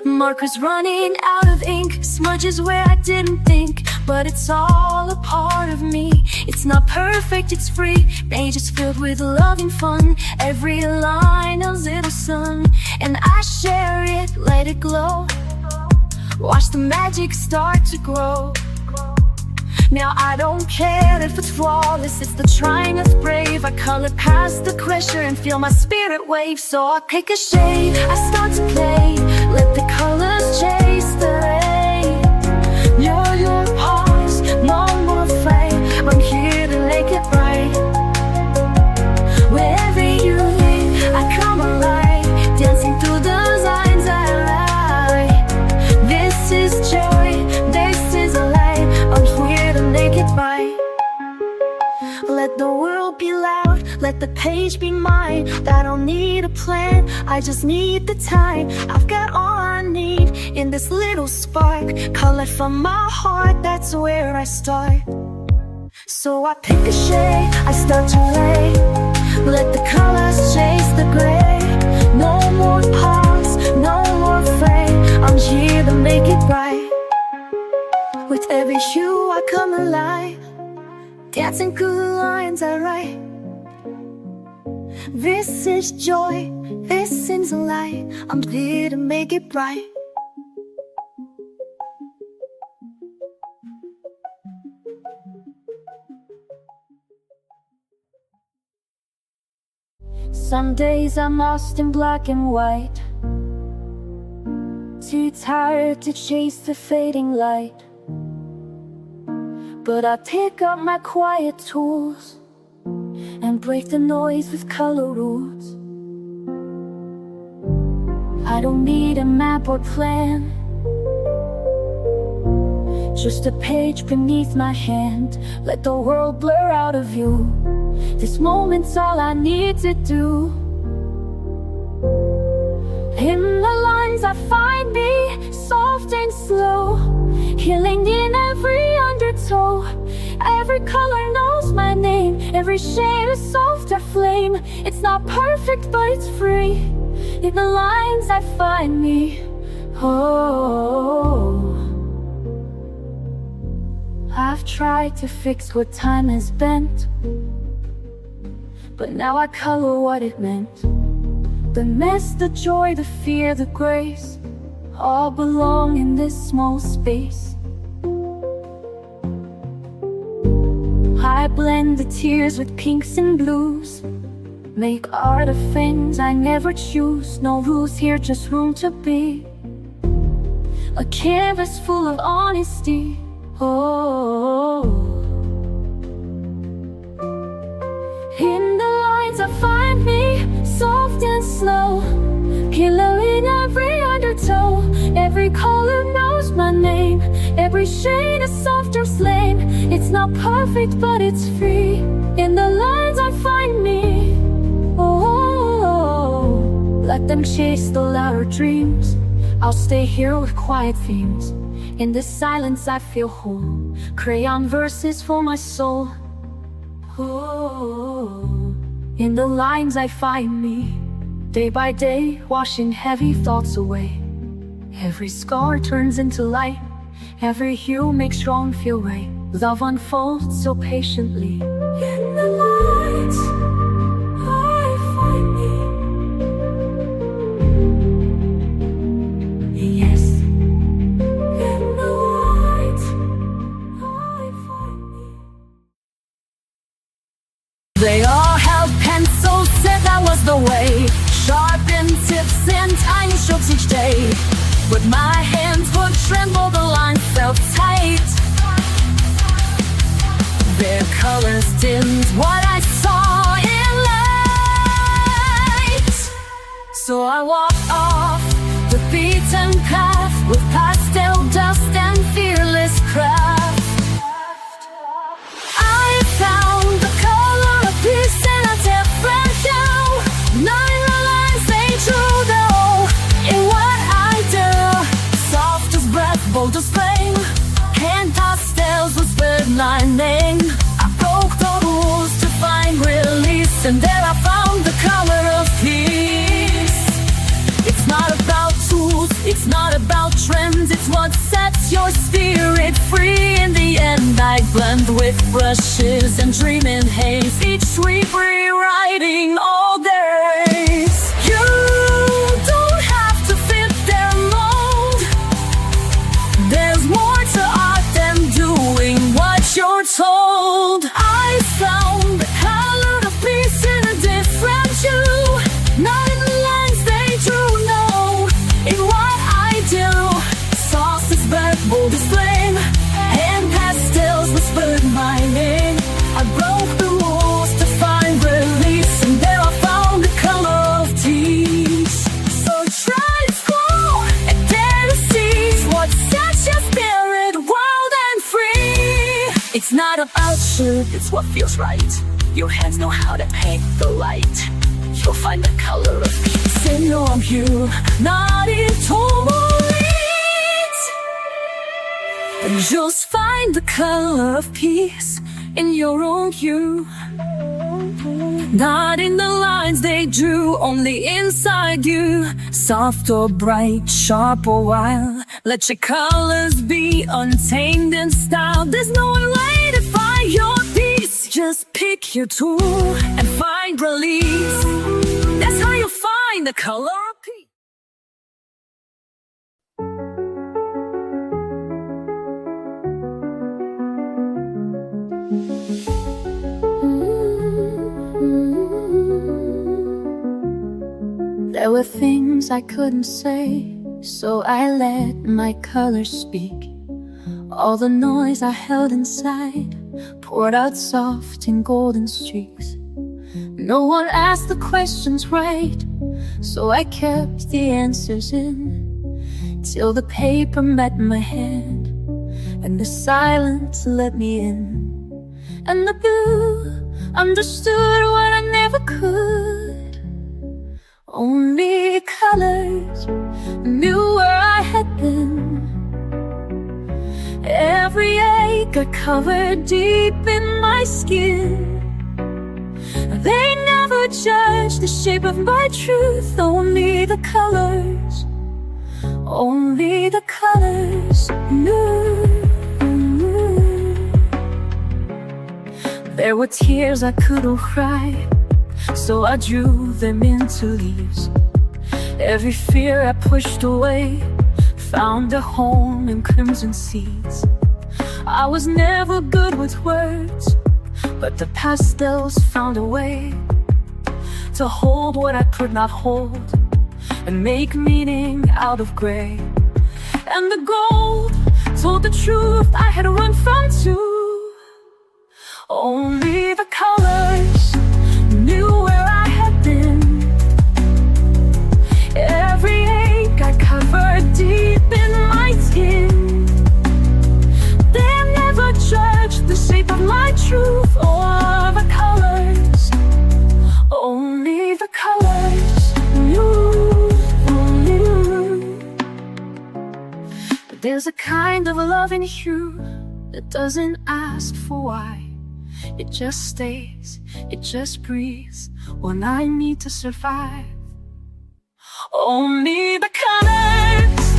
Markers running out of ink, smudges where I didn't think, but it's all a part of me. It's not perfect, it's free, pages filled with love and fun. Every line a little sun, and I share it, let it glow. Watch the magic start to grow. Now I don't care if it's flawless, it's the trying that's brave. I color past the pressure and feel my spirit wave. So I pick a shade, I start to play, let the colors chase the ray. Your pause, no more fight, I'm here to make it right. Wherever you live, I come alive, dancing through the lines I write. This is joy, this is a light, I'm here to make it right. Let the world be loud, let the page be mine. I don't need a plan, I just need the time. I've got all I need in this little spark. Color from my heart, that's where I start. So I pick a shade, I start to lay, let the colors chase the gray. No more pause, no more fray, I'm here to make it right. With every hue I come alive, dancing through the lines I write. This is joy, this is light, I'm here to make it bright. Some days I'm lost in black and white, too tired to chase the fading light. But I pick up my quiet tools and break the noise with color rules. I don't need a map or plan, just a page beneath my hand. Let the world blur out of view, this moment's all I need to do. In the lines I find me, soft and slow, healing in every undertow. Every color knows my name, every shade a softer flame. It's not perfect but it's free, in the lines I find me. Oh, I've tried to fix what time has bent, but now I color what it meant. The mess, the joy, the fear, the grace, all belong in this small space. I blend the tears with pinks and blues, make art of things I never choose. No rules here, just room to be, a canvas full of honesty. Oh, in the lines I find me, soft and slow, pillow in every undertow. Every color knows my name, every shade a softer flame. It's not perfect but it's free, in the lines I find me. Oh, let them chase the louder dreams, I'll stay here with quiet themes. In this silence I feel whole. Crayon verses for my soul. Oh, in the lines I find me, day by day, washing heavy thoughts away. Every scar turns into light, every hue makes wrong feel right. Love unfolds so patiently. In the light I find me. Yes, in the light I find me. They all held pencils, said that was the way. Sharpened tips and tiny strokes each day. But my hands would tremble, the lines felt tight. Their colors dimmed what I saw in light. So I walked off the beaten path with pastel dust and fearless craft. I found the color of peace in a different hue. Not in the lines they drew, though, in what I do. Soft as breath, bold as flame, hand pastels whispered my name. I broke the rules to find release, and there I found the color of peace. It's not about tools, it's not about trends, it's what sets your spirit free. In the end I blend with brushes and dream in haze, each sweep rewriting all days. You don't have to fit their mold. There's more to art than doing what you're told. I found the color of peace in a different hue. Not in the lines they drew, no, in what I do. Soft as breath, bold as flame, hand pastels whispered my name. I broke the rules to find release, and there I found the color of peace. So try to scroll and dare to seize what sets your spirit wild and free. It's not about shoot, it's what feels right. Your hands know how to paint the light. You'll find the color of peace in your hue, not in tourmaline. And just find the color of peace in your own hue. Not in the lines they drew, only inside you. Soft or bright, sharp or wild, let your colors be untamed in style. There's no way to find your peace. Just pick your tool and find release. That's how you find the color of peace. There were things I couldn't say, so I let my colors speak. All the noise I held inside poured out soft in golden streaks. No one asked the questions right, so I kept the answers in, till the paper met my hand and the silence let me in. And the blue understood what I never could. Only colors knew where I had been. Every ache got covered deep in my skin. They never judged the shape of my truth. Only the colors knew. There were tears I couldn't cry, so I drew them into leaves. Every fear I pushed away found a home in crimson seeds. I was never good with words, but the pastels found a way to hold what I could not hold and make meaning out of gray. And the gold told the truth I had run from too. Only the colors knew where I had been. Every ache I covered deep in my skin. They never judged the shape of my truth or the colors. Only the colors knew. But There's a kind of love in you that doesn't ask for why. It just stays, it just breathes when I need to survive. Only the colors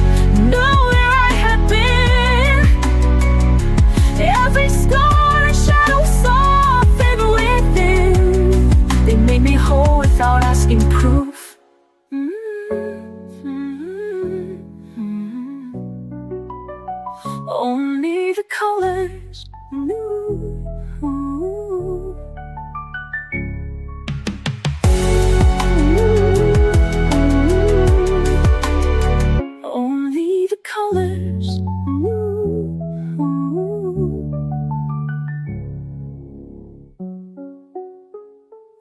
know where I have been. Every scar and shadow softened within. They made me whole without asking proof. Only the colors knew. Only the colors knew.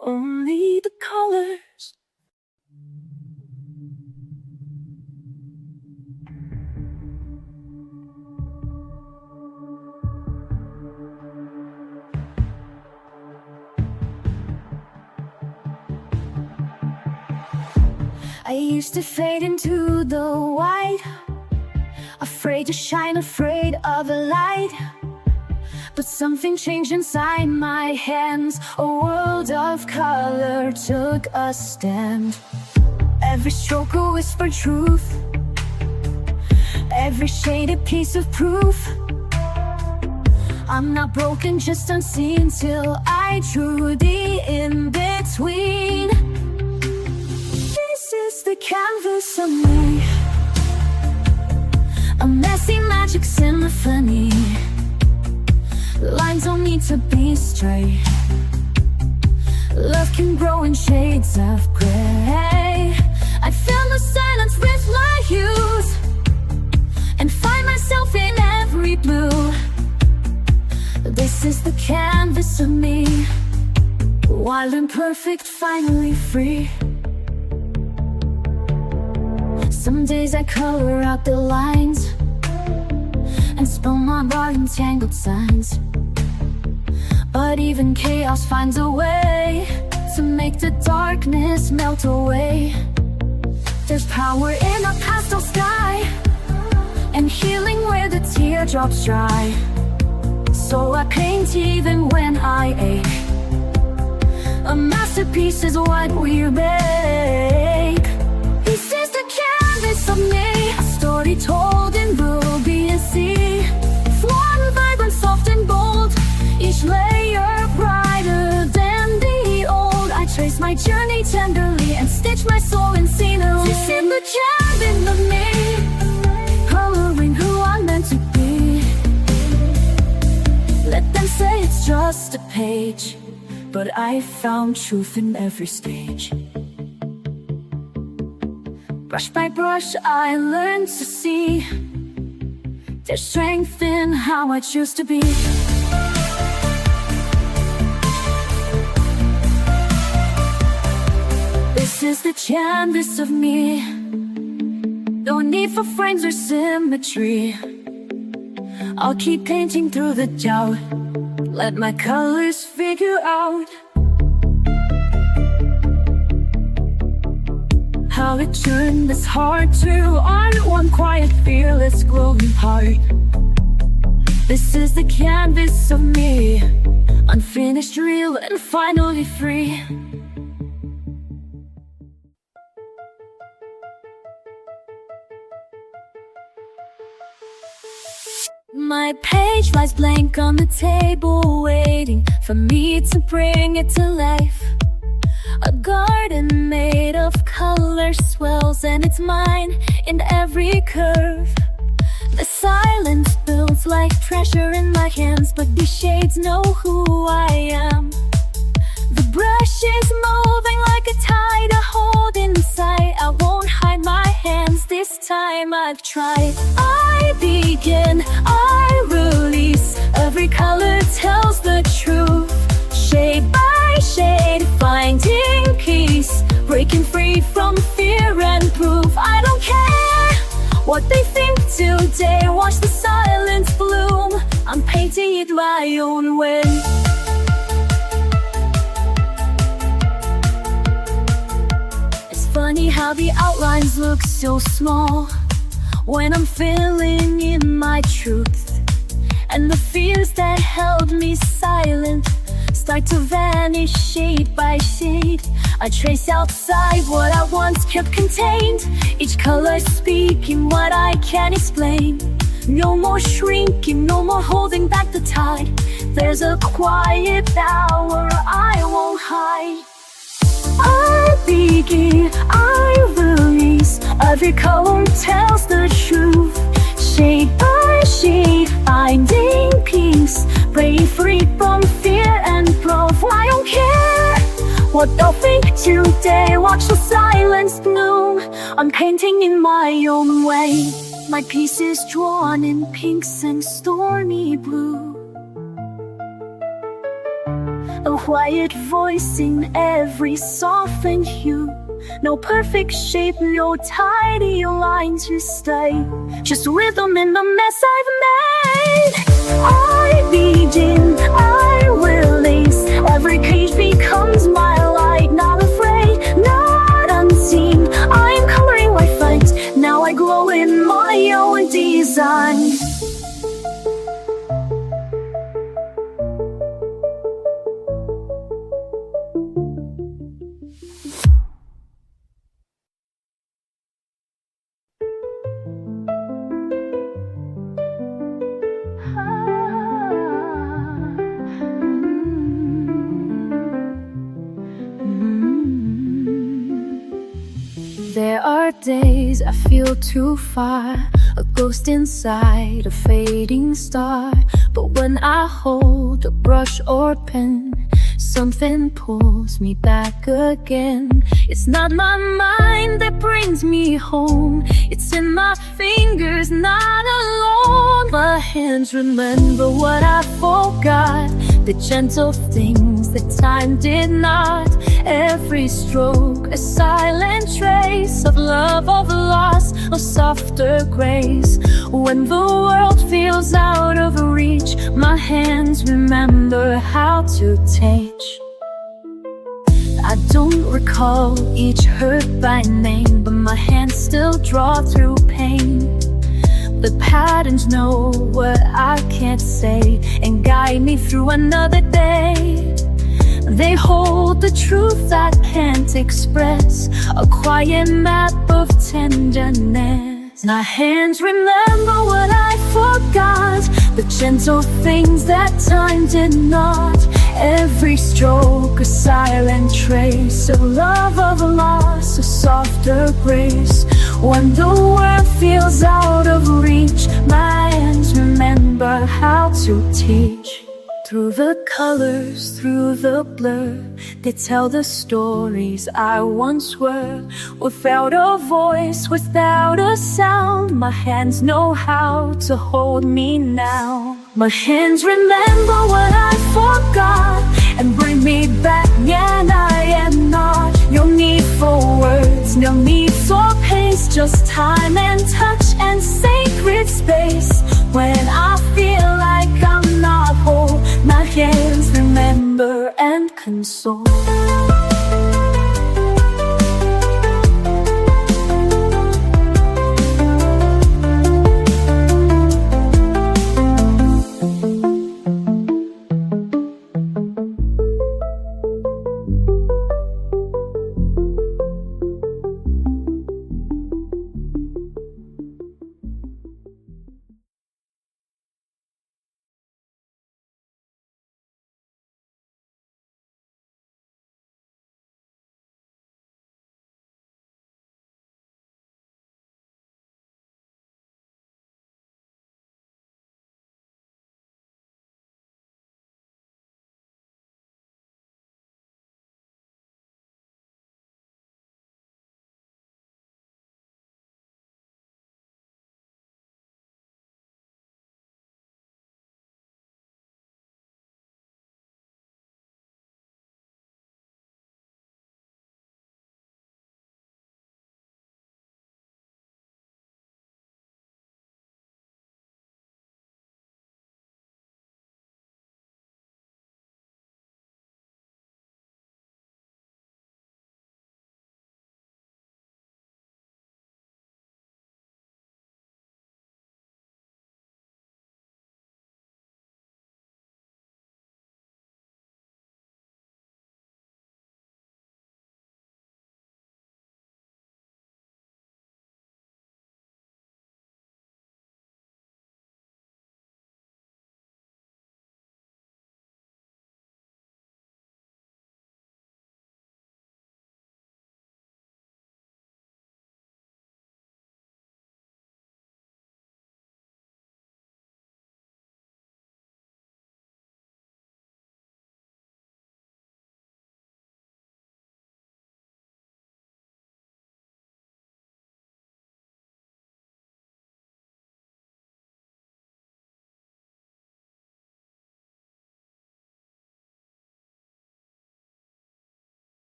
Only the colors. I used to fade into the white, afraid to shine, afraid of the light. But something changed inside my hands. A world of color took a stand. Every stroke a whispered truth, every shade a piece of proof. I'm not broken, just unseen, till I drew the in-between. This is the canvas of me, a messy magic symphony. Lines don't need to be straight. Love can grow in shades of gray. I fill the silence with my hues and find myself in every blue. This is the canvas of me, wild and perfect, finally free. Some days I color out the lines and spell my body in tangled signs. But even chaos finds a way to make the darkness melt away. There's power in a pastel sky and healing where the teardrops dry. So I paint even when I ache. A masterpiece is what we make. This is the canvas of me, a story told in ruby and sea. One vibrant, soft and bold, each layer brighter than the old. I trace my journey tenderly and stitch my soul in scenery. This is the canvas of me, coloring who I'm meant to be. Let them say it's just a page, but I found truth in every stage. Brush by brush I learned to see there's strength in how I choose to be. This is the canvas of me, no need for frames or symmetry. I'll keep painting through the doubt, let my colors figure out how it turned this heart to art. One quiet, fearless, glowing heart. This is the canvas of me, unfinished, real, and finally free. My page lies blank on the table, waiting for me to bring it to life. A garden made of color swells, and it's mine in every curve. The silence builds like pressure in my hands, but these shades know who I am. The brush is moving like a tide I hold inside. I won't hide my hands, this time I've tried. I begin, I release, every color tells the truth. Shade by shade, finding peace, breaking free from fear and proof. I don't care what they think today, watch the silence bloom. I'm painting it my own way. It's funny how the outlines look so small when I'm filling in my truth, and the fears that held me silent start to vanish shade by shade. I trace outside what I once kept contained, each color speaking what I can't explain. No more shrinking, no more holding back the tide. There's a quiet power I won't hide. I begin, I release. Every color tells the truth. Shade by shade, finding peace. Break free from fear and growth. I don't care what they'll think today. Watch the silence bloom. I'm painting in my own way. My piece is drawn in pinks and stormy blue. A quiet voice in every softened hue. No perfect shape, no tidy line to stay. Just rhythm in the mess I've made. I begin, I release. Every page becomes my light. Not afraid, not unseen. I'm coloring my fight. Now I glow in my own design. There are days I feel too far, a ghost inside a fading star. But when I hold a brush or pen, something pulls me back again. It's not my mind that brings me home, it's in my fingers, not alone. My hands remember what I forgot, the gentle things that time did not. Every stroke, a silent trace of love, of loss, of softer grace. When the world feels out of reach, my hands remember how to teach. I don't recall each hurt by name, but my hands still draw through pain. The patterns know what I can't say and guide me through another day. They hold the truth I can't express, a quiet map of tenderness. My hands remember what I forgot, the gentle things that time did not. Every stroke, a silent trace of love, of loss, a softer grace. When the world feels out of reach, my hands remember how to teach. Through the colors, through the blur, they tell the stories I once were. Without a voice, without a sound, my hands know how to hold me now. My hands remember what I forgot and bring me back, and I am not. No need for words, no need for pace, just time and touch and sacred space. When I feel like I'm not whole, my hands remember and console.